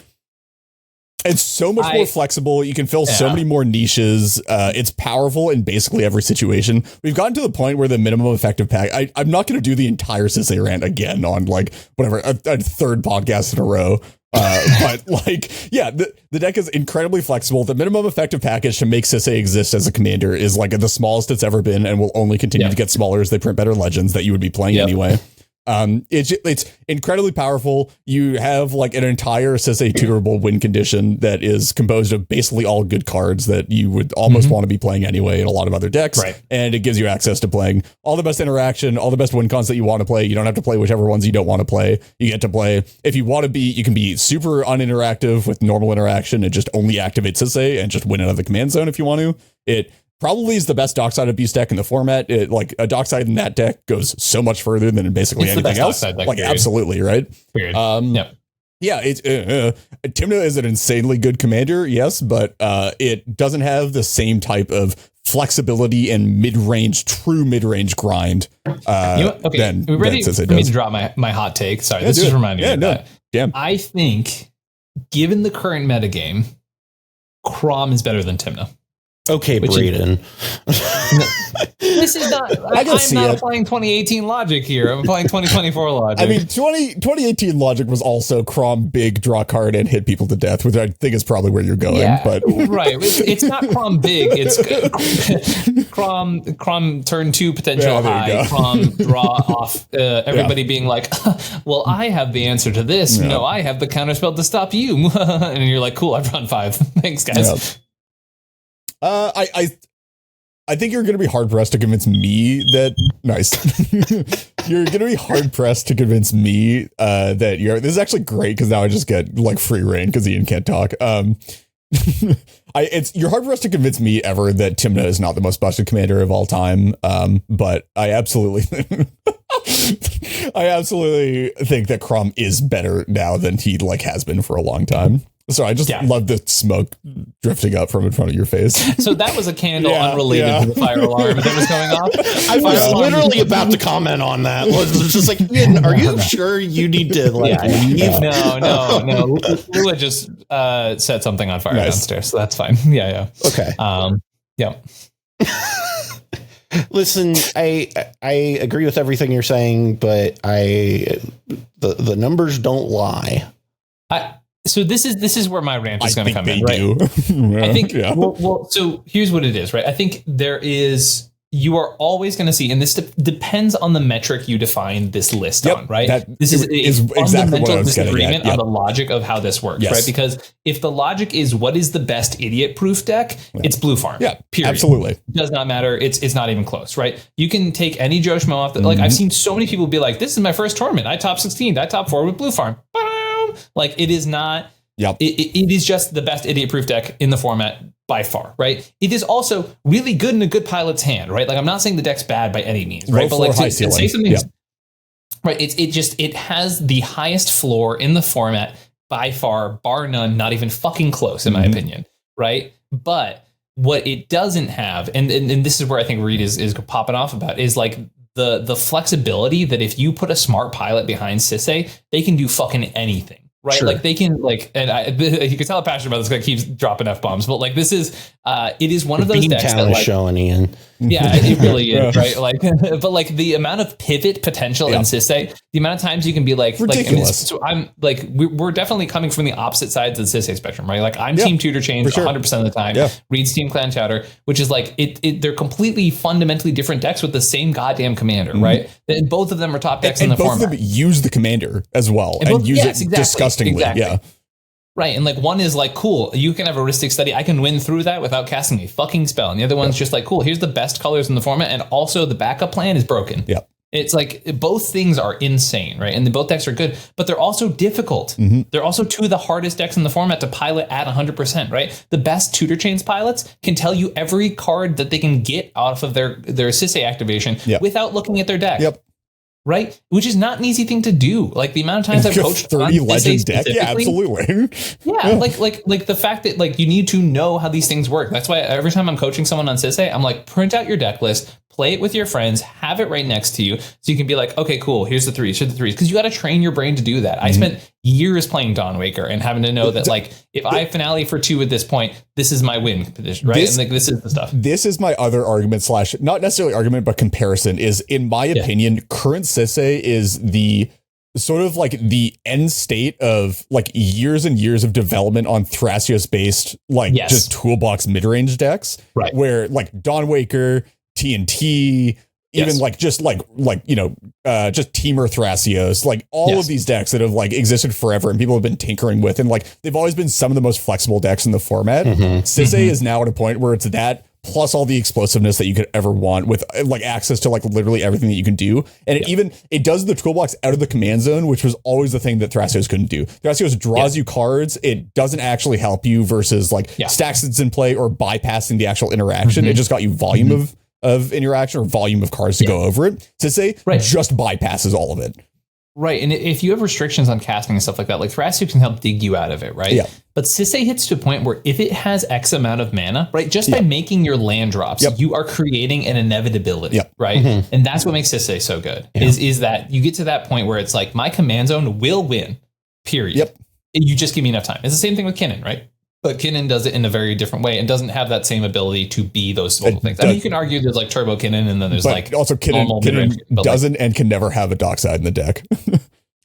It's so much more flexible. You can fill so many more niches. It's powerful in basically every situation. We've gotten to the point where the minimum effective pack. I'm not going to do the entire Sisay rant again on like whatever a third podcast in a row. But the deck is incredibly flexible. The minimum effective package to make Sisay exist as a commander is like the smallest it's ever been, and will only continue to get smaller as they print better legends that you would be playing anyway. It's incredibly powerful. You have like an entire Sisay tutorable win condition that is composed of basically all good cards that you would almost want to be playing anyway in a lot of other decks. Right. And it gives you access to playing all the best interaction, all the best win cons that you want to play. You don't have to play whichever ones you don't want to play. You get to play if you want to be. You can be super uninteractive with normal interaction and just only activate Sisay and just win out of the command zone if you want to. It probably is the best Dockside Abuse deck in the format. Like a Dockside in that deck goes so much further than basically anything else. Like absolutely, right? Weird. Yeah, it's Tymna is an insanely good commander, yes, but it doesn't have the same type of flexibility and true mid-range grind. We're ready for me to drop my hot take. Sorry, this just reminded me of that. Damn. I think, given the current metagame, Crom is better than Tymna. Okay, Braden. This is not. I'm not applying 2018 logic here. I'm applying 2024 logic. I mean, 2018 logic was also Crom big, draw card, and hit people to death, which I think is probably where you're going. Yeah, but right. It's not Crom big. It's Crom turn 2 potential high. Crom draw off. Everybody being like, well, I have the answer to this. No, I have the counterspell to stop you. And you're like, cool, I've run 5. Thanks, guys. I think you're going to be hard pressed to convince me that you're going to be hard pressed to convince me that this is actually great because now I just get like free reign because Ian can't talk. You're hard pressed to convince me ever that Tymna is not the most busted commander of all time. But I absolutely think that Crom is better now than he has been for a long time. Sorry, I just love the smoke drifting up from in front of your face. So that was a candle unrelated to the fire alarm that was going off. I was literally about to comment on that. Was just like, Ian, are you sure you need to like leave? No. Lua just set something on fire downstairs, so that's fine. Yeah. Okay. Yeah. Listen, I agree with everything you're saying, but the numbers don't lie. So this is where my rant is going to come in, right? I think. Well, so here's what it is, right? I think you are always going to see, and this depends on the metric you define this list on, right? This is exactly what I was disagreement on the logic of how this works, right? Because if the logic is what is the best idiot-proof deck, it's Blue Farm. Yeah, period. Absolutely. It does not matter. It's not even close, right? You can take any Joe Schmo off. Like I've seen so many people be like, "This is my first tournament. I top 16. I top 4 with Blue Farm." Like it is not. Yep. It is just the best idiot-proof deck in the format by far, right? It is also really good in a good pilot's hand, right? Like I'm not saying the deck's bad by any means, right? But like to say something, right? It has the highest floor in the format by far, bar none, not even fucking close, in my opinion, right? But what it doesn't have, and this is where I think Reed is popping off about, is like the flexibility that if you put a smart pilot behind Sisay, they can do fucking anything. Right. Sure. Like they can you can tell I'm passionate about this guy keeps dropping F-bombs, but like this is it is one of those decks that like showing Ian. Yeah, it really is, right? Like but like the amount of pivot potential in Sisay, the amount of times you can be like ridiculous. So I'm like we're definitely coming from the opposite sides of the Sisay spectrum, right? Like I'm team Tutor Chains 100% of the time. Reed's team Clan Chowder, which is like they're completely fundamentally different decks with the same goddamn commander, right? And both of them are top decks in the format. And both of them use the commander as well and use it disgustingly. Exactly. Yeah. Right. And like one is like, cool, you can have a Ristic Study. I can win through that without casting a fucking spell. And the other one's just like, cool, here's the best colors in the format. And also the backup plan is broken. Yeah. It's like both things are insane, right? And both decks are good, but they're also difficult. They're also two of the hardest decks in the format to pilot at 100%, right? The best Tutor Chains pilots can tell you every card that they can get off of their Sisay activation without looking at their deck. Yep. Right, which is not an easy thing to do. Like the amount of times I've coached 30 legend deck, absolutely. Like the fact that like you need to know how these things work. That's why every time I'm coaching someone on Sisay, I'm like, print out your deck list, play it with your friends, have it right next to you, so you can be like, okay, cool, here's the threes, because you got to train your brain to do that. I spent years playing Dawnwaker and having to know that like if I finale for 2 at this point, this is my win position, right? And like this is the stuff. This is my other argument / not necessarily argument, but comparison is, in my opinion, current Sisay is the sort of like the end state of like years and years of development on Thrasios based like just toolbox mid-range decks, right? Where like Dawnwaker, TNT, even like just like you know just Teamer Thrasios, like all of these decks that have like existed forever and people have been tinkering with, and like they've always been some of the most flexible decks in the format. Sisay is now at a point where it's that plus all the explosiveness that you could ever want with like access to like literally everything that you can do. And it does the toolbox out of the command zone, which was always the thing that Thrasios couldn't do. Thrasios draws you cards. It doesn't actually help you versus like stacks that's in play or bypassing the actual interaction. It just got you volume of interaction or volume of cards to go over it. Sisay just bypasses all of it. Right. And if you have restrictions on casting and stuff like that, like Thrasios can help dig you out of it, right? Yeah. But Sisay hits to a point where if it has X amount of mana, right, just by making your land drops, you are creating an inevitability, right? And that's what makes Sisay so good, is that you get to that point where it's like, my command zone will win, period. You just give me enough time. It's the same thing with Kinnan, right? But Kinnan does it in a very different way and doesn't have that same ability to be those little things. I mean, you can argue there's like Turbo Kinnan and then there's like also Kinnan doesn't and can never have a dockside in the deck.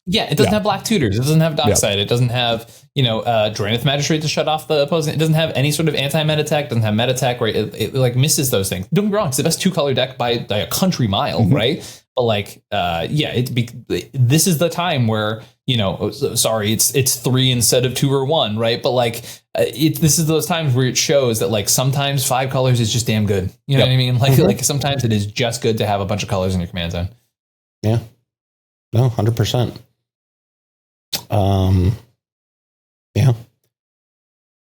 It doesn't have black tutors. It doesn't have dockside. It doesn't have, Draenith Magistrate to shut off the opposing. It doesn't have any sort of anti-meta tech. Doesn't have meta tech, right? It like misses those things. Don't get me wrong. It's the best 2-color deck by a country mile, right? But like, this is the time where, it's 3 instead of 2 or 1, right? But like, this is those times where it shows that like sometimes 5 colors is just damn good. You know what I mean? Like sometimes it is just good to have a bunch of colors in your command zone. Yeah. No, 100%.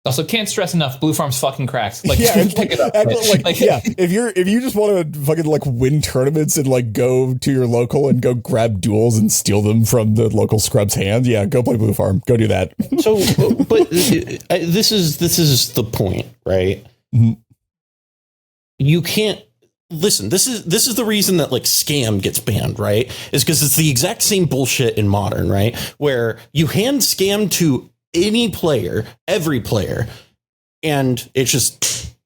Also, can't stress enough. Blue Farm's fucking cracked. Like, Yeah, pick it up. yeah. If you just want to fucking like win tournaments and like go to your local and go grab duels and steal them from the local scrub's hand, yeah, go play Blue Farm. Go do that. So, but this is the point, right? Mm-hmm. You can't listen. This is the reason that like scam gets banned, right? Is because it's the exact same bullshit in modern, right? Where you hand scam to any player, every player, and it's just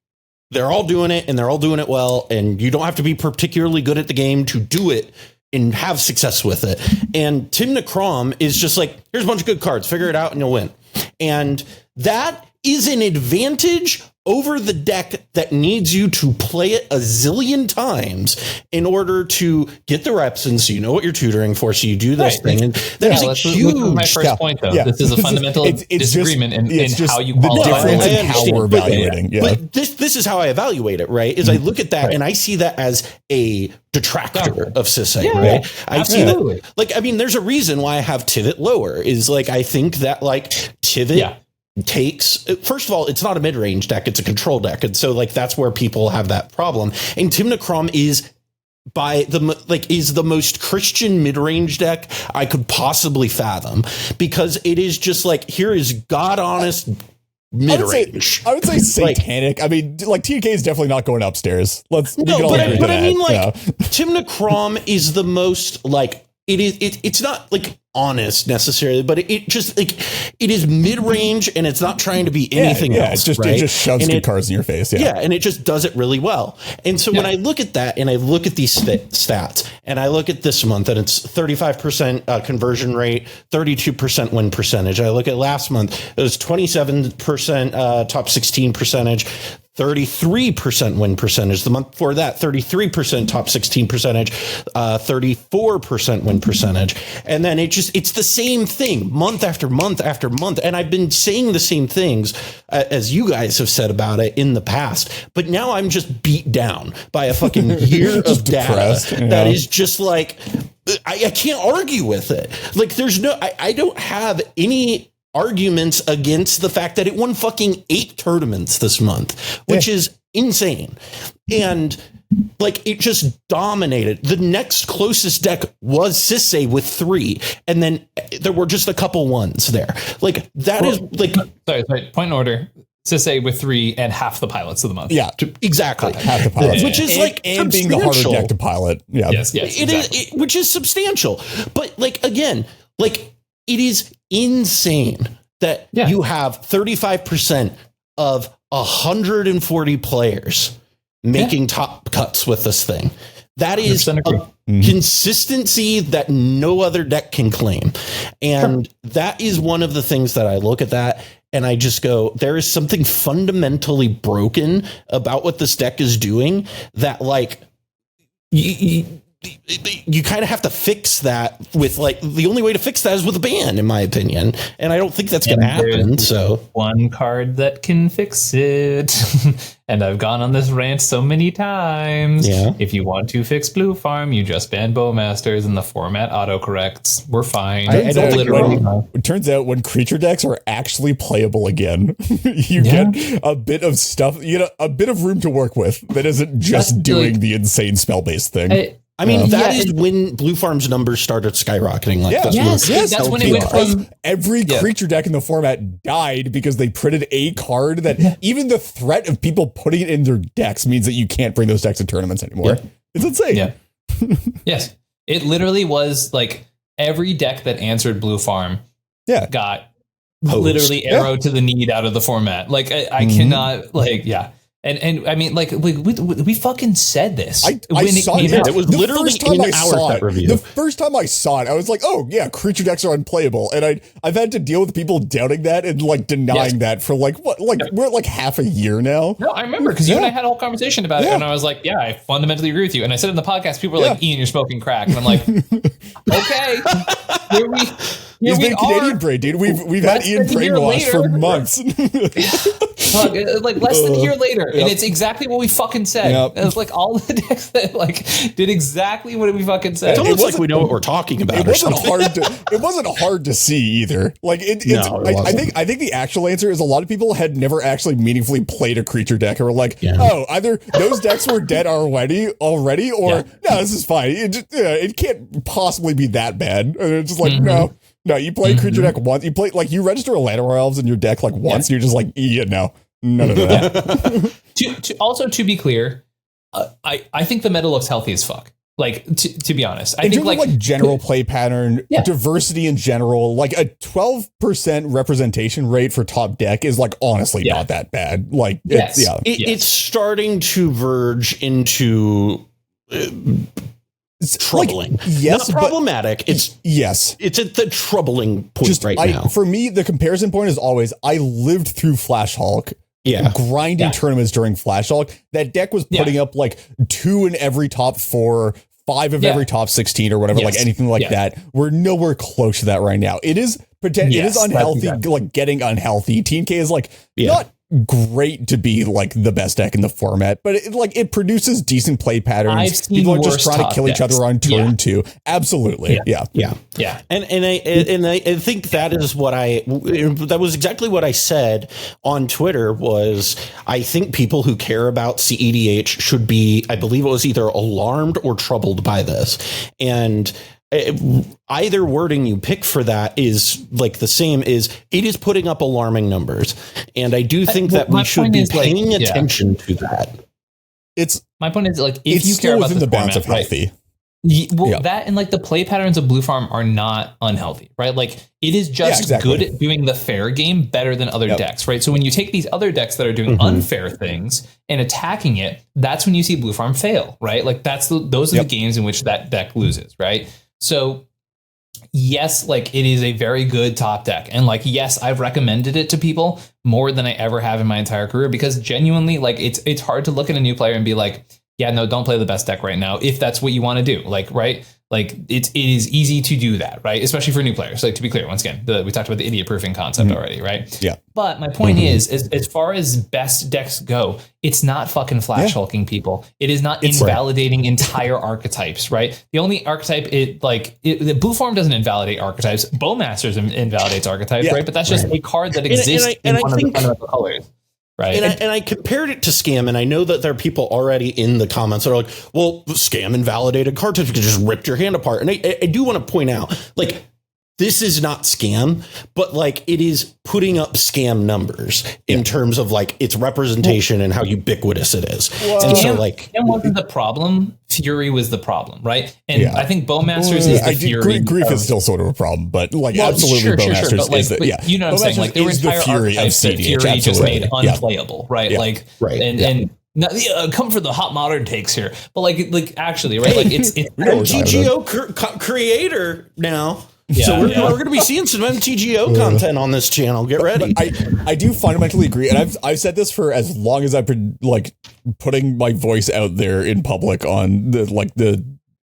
they're all doing it and they're all doing it well, and you don't have to be particularly good at the game to do it and have success with it. And Tim Necrom is just like, here's a bunch of good cards, figure it out and you'll win. And that is an advantage over the deck that needs you to play it a zillion times in order to get the reps, and so you know what you're tutoring for, so you do this thing. And that is a huge... my first point, though. Yeah. This is a fundamental disagreement in how you qualify. The difference in how we're evaluating. But this is how I evaluate it, right? Is I look at that and I see that as a detractor of Sisay, right? I see that, like, I mean, there's a reason why I have Tivit lower, is like, I think that like Tivit takes, first of all, it's not a mid-range deck, it's a control deck, and so like that's where people have that problem. And Tim Necrom is the most Christian mid-range deck I could possibly fathom, because it is just like, here is god honest mid-range. I would say satanic. I mean, like TK is definitely not going upstairs. But I mean, like, Tim Necrom is the most like, it's not like honest necessarily, but it just like, it is mid-range and it's not trying to be anything else. It just shoves good cards in your face. Yeah, and it just does it really well. And so when I look at that and I look at these stats and I look at this month and it's 35% conversion rate, 32% win percentage. I look at last month, it was 27% top 16 percentage, 33% win percentage. The month before that, 33% top 16 percentage, 34% win percentage. And then it's the same thing month after month after month. And I've been saying the same things as you guys have said about it in the past, but now I'm just beat down by a fucking year of data that is just like, I can't argue with it. Like, there's no, I don't have any arguments against the fact that it won fucking 8 tournaments this month, which is insane. And like, it just dominated. The next closest deck was Sisay with 3, and then there were just a couple ones there. Like, that is like, sorry, point in order. Sisay with 3 and half the pilots of the month. Yeah, exactly. Half the pilots, which is like, and being the harder deck to pilot. Yeah, yes, exactly. Which is substantial. But like, again, like, it is insane that you have 35% of 140 players making top cuts with this thing. That is a consistency that no other deck can claim. And that is one of the things that I look at that and I just go, there is something fundamentally broken about what this deck is doing, that like, you kind of have to fix that with, like, the only way to fix that is with a ban, in my opinion. And I don't think that's going to happen. So one card that can fix it. And I've gone on this rant so many times. Yeah. If you want to fix Blue Farm, you just ban Bowmasters and the format autocorrects. We're fine. It turns out when creature decks are actually playable again, you get a bit of stuff, you know, a bit of room to work with that isn't just doing the insane spell-based thing. I mean, that is when Blue Farm's numbers started skyrocketing. Like, that's when it went from every creature deck in the format died because they printed a card that even the threat of people putting it in their decks means that you can't bring those decks to tournaments anymore. It's insane. Yeah. Yes. It literally was like every deck that answered Blue Farm got literally arrowed to the need out of the format. Like, I cannot, like, And I mean, like, we fucking said this. I saw it. It was literally in our set review. The first time I saw it, I was like, oh, yeah, creature decks are unplayable. And I've had to deal with people doubting that and, like, denying that for, like, what? Like, we're at, like, half a year now. No, I remember, because you and I had a whole conversation about it. And I was like, yeah, I fundamentally agree with you. And I said in the podcast, people were like, Ian, you're smoking crack. And I'm like, okay. He's been Canadian brain, dude. We've had Ian brainwashed for months. Like, less than a year later, and it's exactly what we fucking said. Yep. It's like all the decks that like did exactly what we fucking said. It's almost like we know what we're talking about. It wasn't hard to see either. Like I think the actual answer is a lot of people had never actually meaningfully played a creature deck and were like, oh, either those decks were dead already, or no, this is fine. It can't possibly be that bad. And it's just like, no, you play a creature deck once. You play like you register a Llanowar Elves in your deck like once. You're just like, no, none of that. To be clear, I think the meta looks healthy as fuck. Like to be honest, I think like general play pattern, diversity in general, like a 12% representation rate for top deck is like honestly not that bad. Like it's starting to verge into troubling. Like, yes, not problematic. It's at the troubling point now. For me, the comparison point is always I lived through Flash Hulk. Grinding tournaments during Flash Hulk. That deck was putting up like 2 in every top 4, 5 of every top 16 or whatever, like anything like that. We're nowhere close to that right now. It is it is unhealthy, like getting unhealthy. Team K is like not great to be like the best deck in the format, but it produces decent play patterns. People are just trying to kill each other on turn 2. Absolutely. Yeah. And I think that is what that was exactly what I said on Twitter was I think people who care about CEDH should be, I believe it was either alarmed or troubled by this. And either wording you pick for that is like the same is it is putting up alarming numbers. And I do think that we should be paying attention to that. My point is like, if you care about the balance of healthy. That and like the play patterns of Blue Farm are not unhealthy, right? Like it is just good at doing the fair game better than other decks, right? So when you take these other decks that are doing unfair things and attacking it, that's when you see Blue Farm fail, right? Like those are the games in which that deck loses, right? So yes, like it is a very good top deck. And like, yes, I've recommended it to people more than I ever have in my entire career because genuinely like it's hard to look at a new player and be like, yeah, no, don't play the best deck right now if that's what you want to do. Like, right. Like it is easy to do that, right? Especially for new players. Like to be clear, once again, we talked about the idiot proofing concept already, right? Yeah. But my point is as far as best decks go, it's not fucking flash hulking people. It is not invalidating entire archetypes, right? The only archetype the Blue Form doesn't invalidate archetypes. Bowmasters invalidates archetypes, right? But that's just a card that exists in one of the fundamental colors. Right. And I compared it to Scam, and I know that there are people already in the comments that are like, well, Scam invalidated cards. You could just rip your hand apart. And I do want to point out, like, this is not Scam, but like it is putting up Scam numbers in terms of like its representation and how ubiquitous it is. And so like Scam wasn't the problem. Fury was the problem, right? And I think Bowmasters is the Fury. Grief is still sort of a problem, but like absolutely Bowmasters but, like, is the you know what I'm saying? Like there were entire Fury of archetypes that Fury just made unplayable, right? And now, come for the hot modern takes here, but like actually, right? Like it's MTGO creator now. So we're going to be seeing some MTGO content on this channel. Get ready. I do fundamentally agree, and I've said this for as long as I've been like putting my voice out there in public on the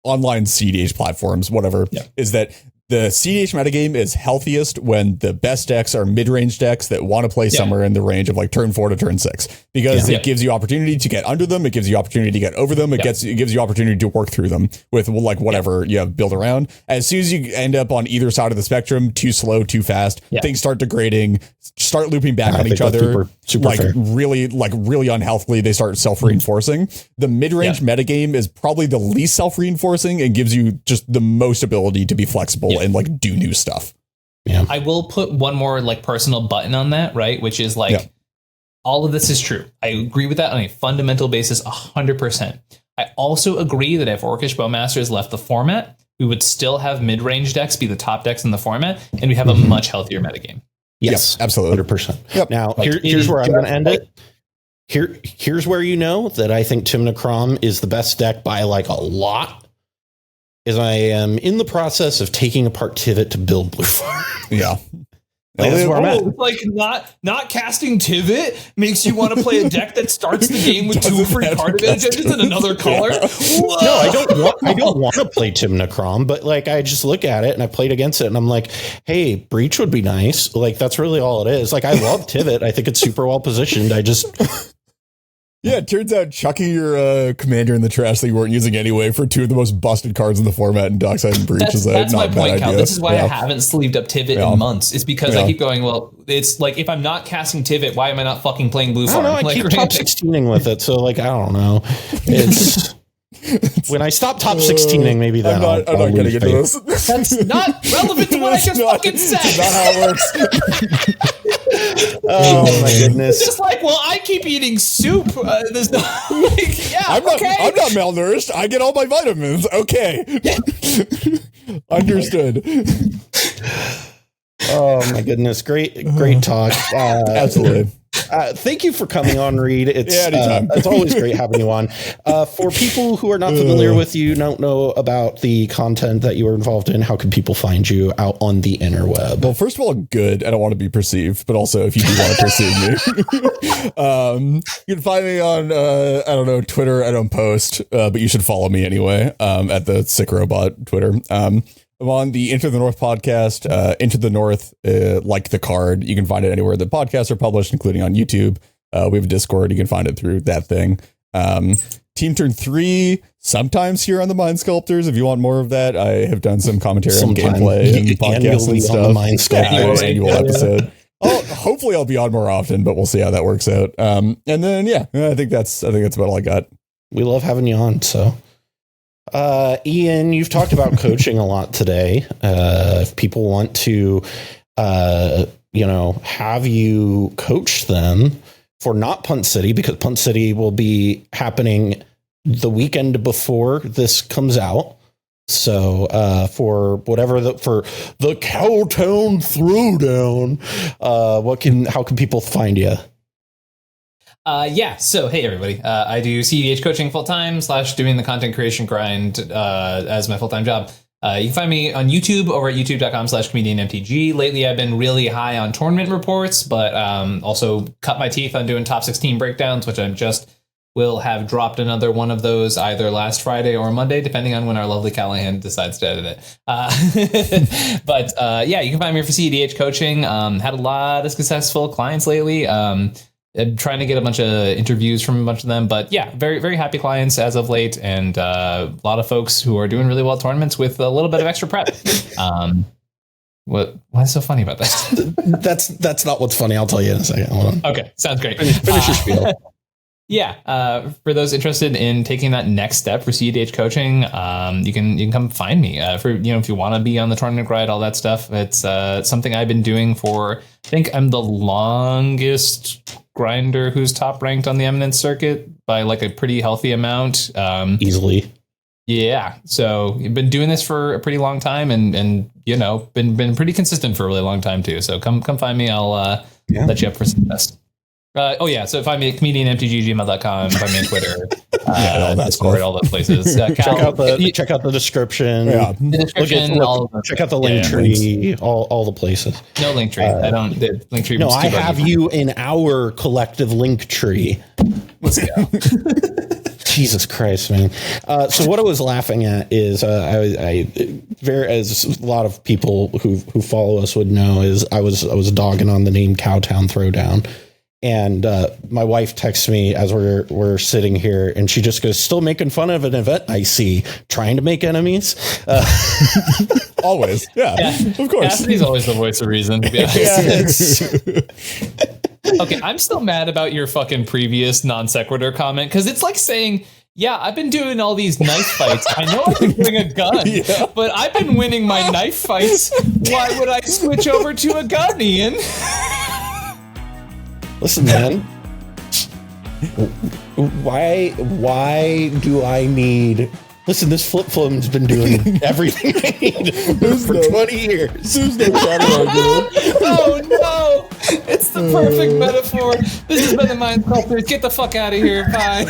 online CEDH platforms, whatever. Is that the CEDH metagame is healthiest when the best decks are mid-range decks that want to play somewhere in the range of like turn 4 to turn 6, because it gives you opportunity to get under them. It gives you opportunity to get over them. It gives you opportunity to work through them with like whatever you have built around. As soon as you end up on either side of the spectrum, too slow, too fast, things start degrading, start looping back on each other, super like fair. really unhealthily. They start self-reinforcing. The mid-range metagame is probably the least self-reinforcing and gives you just the most ability to be flexible and like do new stuff. I will put one more like personal button on that, right? Which is like all of this is true. I agree with that on a fundamental basis 100%. I also agree that if Orcish Bowmasters left the format, we would still have mid-range decks be the top decks in the format, and we have a much healthier metagame. Yes, absolutely. 100%. Now, here's where I'm going to end it. Here's where you know that I think Tymna Kraum is the best deck by like a lot. Is I am in the process of taking apart Tivit to build Blue Farm. That's where I'm at. Like not casting Tivit makes you want to play a deck that starts the game with 2 free card advantages and another color. No, I don't want to play Tymna Kraum, but like I just look at it and I played against it and I'm like, hey, Breach would be nice. Like that's really all it is. Like I love Tivit. I think it's super well positioned. I just Yeah, it turns out chucking your commander in the trash that you weren't using anyway for two of the most busted cards in the format in Dockside and Breach is that's my not a bad point, Cal. idea. This is why I haven't sleeved up Tivit in months. It's because I keep going, well, it's like, if I'm not casting Tivit, why am I not fucking playing Blue Farm? I keep top 16ing with it, so like, I don't know. It's... when I stop top 16ing, maybe then I'm not getting into this. That's not relevant to what I just fucking said. That's not how it works. Oh my goodness! It's just like, well, I keep eating soup. There's no, like, yeah, I'm not malnourished. I get all my vitamins. Okay, understood. Oh my goodness! Great talk. Absolutely. Thank you for coming on, Reed. Anytime. It's always great having you on. For people who are not familiar with you, don't know about the content that you were involved in, how can people find you out on the interweb? Well, first of all, good. I don't want to be perceived, but also if you do want to perceive me, you can find me on, I don't know, Twitter. I don't post, but you should follow me anyway, at the Sick Robot Twitter. I'm on the Into the North podcast, Into the North, like the card. You can find it anywhere that podcasts are published, including on YouTube. We have a Discord. You can find it through that thing. Team Turn 3, sometimes here on the Mind Sculptors. If you want more of that, I have done some commentary on gameplay and podcasts and stuff. On the Mind Sculptors. Annual episode. Hopefully I'll be on more often, but we'll see how that works out. And then, I think that's about all I got. We love having you on, so... Ian, you've talked about coaching a lot today. If people want to, have you coach them for not Punt City, because Punt City will be happening the weekend before this comes out. So, for the Cowtown Throwdown, how can people find you? So hey everybody, I do CEDH coaching full-time / doing the content creation grind as my full-time job. You can find me on YouTube over at youtube.com/ComedIan MTG. Lately I've been really high on tournament reports, but also cut my teeth on doing top 16 breakdowns, which will have dropped another one of those either last Friday or Monday, depending on when our lovely Callahan decides to edit it. But you can find me for CEDH coaching. Had a lot of successful clients lately. I'm trying to get a bunch of interviews from a bunch of them, but very, very happy clients as of late, and a lot of folks who are doing really well at tournaments with a little bit of extra prep. What's so funny about that? That's not what's funny. I'll tell you in a second. Hold on. Okay, sounds great. Finish your spiel. For those interested in taking that next step for CEDH coaching, you can come find me. If you want to be on the tournament grind, all that stuff. It's something I've been doing for. I think I'm the longest grinder who's top ranked on the Eminence circuit by like a pretty healthy amount. Easily. Yeah. So you've been doing this for a pretty long time, and been pretty consistent for a really long time too. So come find me. I'll let you up for success. So find me at comedianmtg@gmail.com, find me on Twitter, Discord, all those places. Check out the description. Yeah. The description. Check out the link tree. All the places. No link tree. I don't. The link tree. No, I have you in our collective link tree. Let's go. Jesus Christ, man. So what I was laughing at is as a lot of people who follow us would know, is I was dogging on the name Cowtown Throwdown. And my wife texts me as we're sitting here, and she just goes, "Still making fun of an event I see, trying to make enemies." Always, yeah, of course. Cassidy's always the voice of reason. To be honest. Okay, I'm still mad about your fucking previous non sequitur comment, because it's like saying, "Yeah, I've been doing all these knife fights. I know I've been doing a gun, but I've been winning my knife fights. Why would I switch over to a gun, Ian?" Listen, man. Why do I need... Listen, this flip phone's been doing everything I need for 20 years. There's no Oh no! It's the perfect metaphor. This has been the Mind Sculptors. Get the fuck out of here. Bye.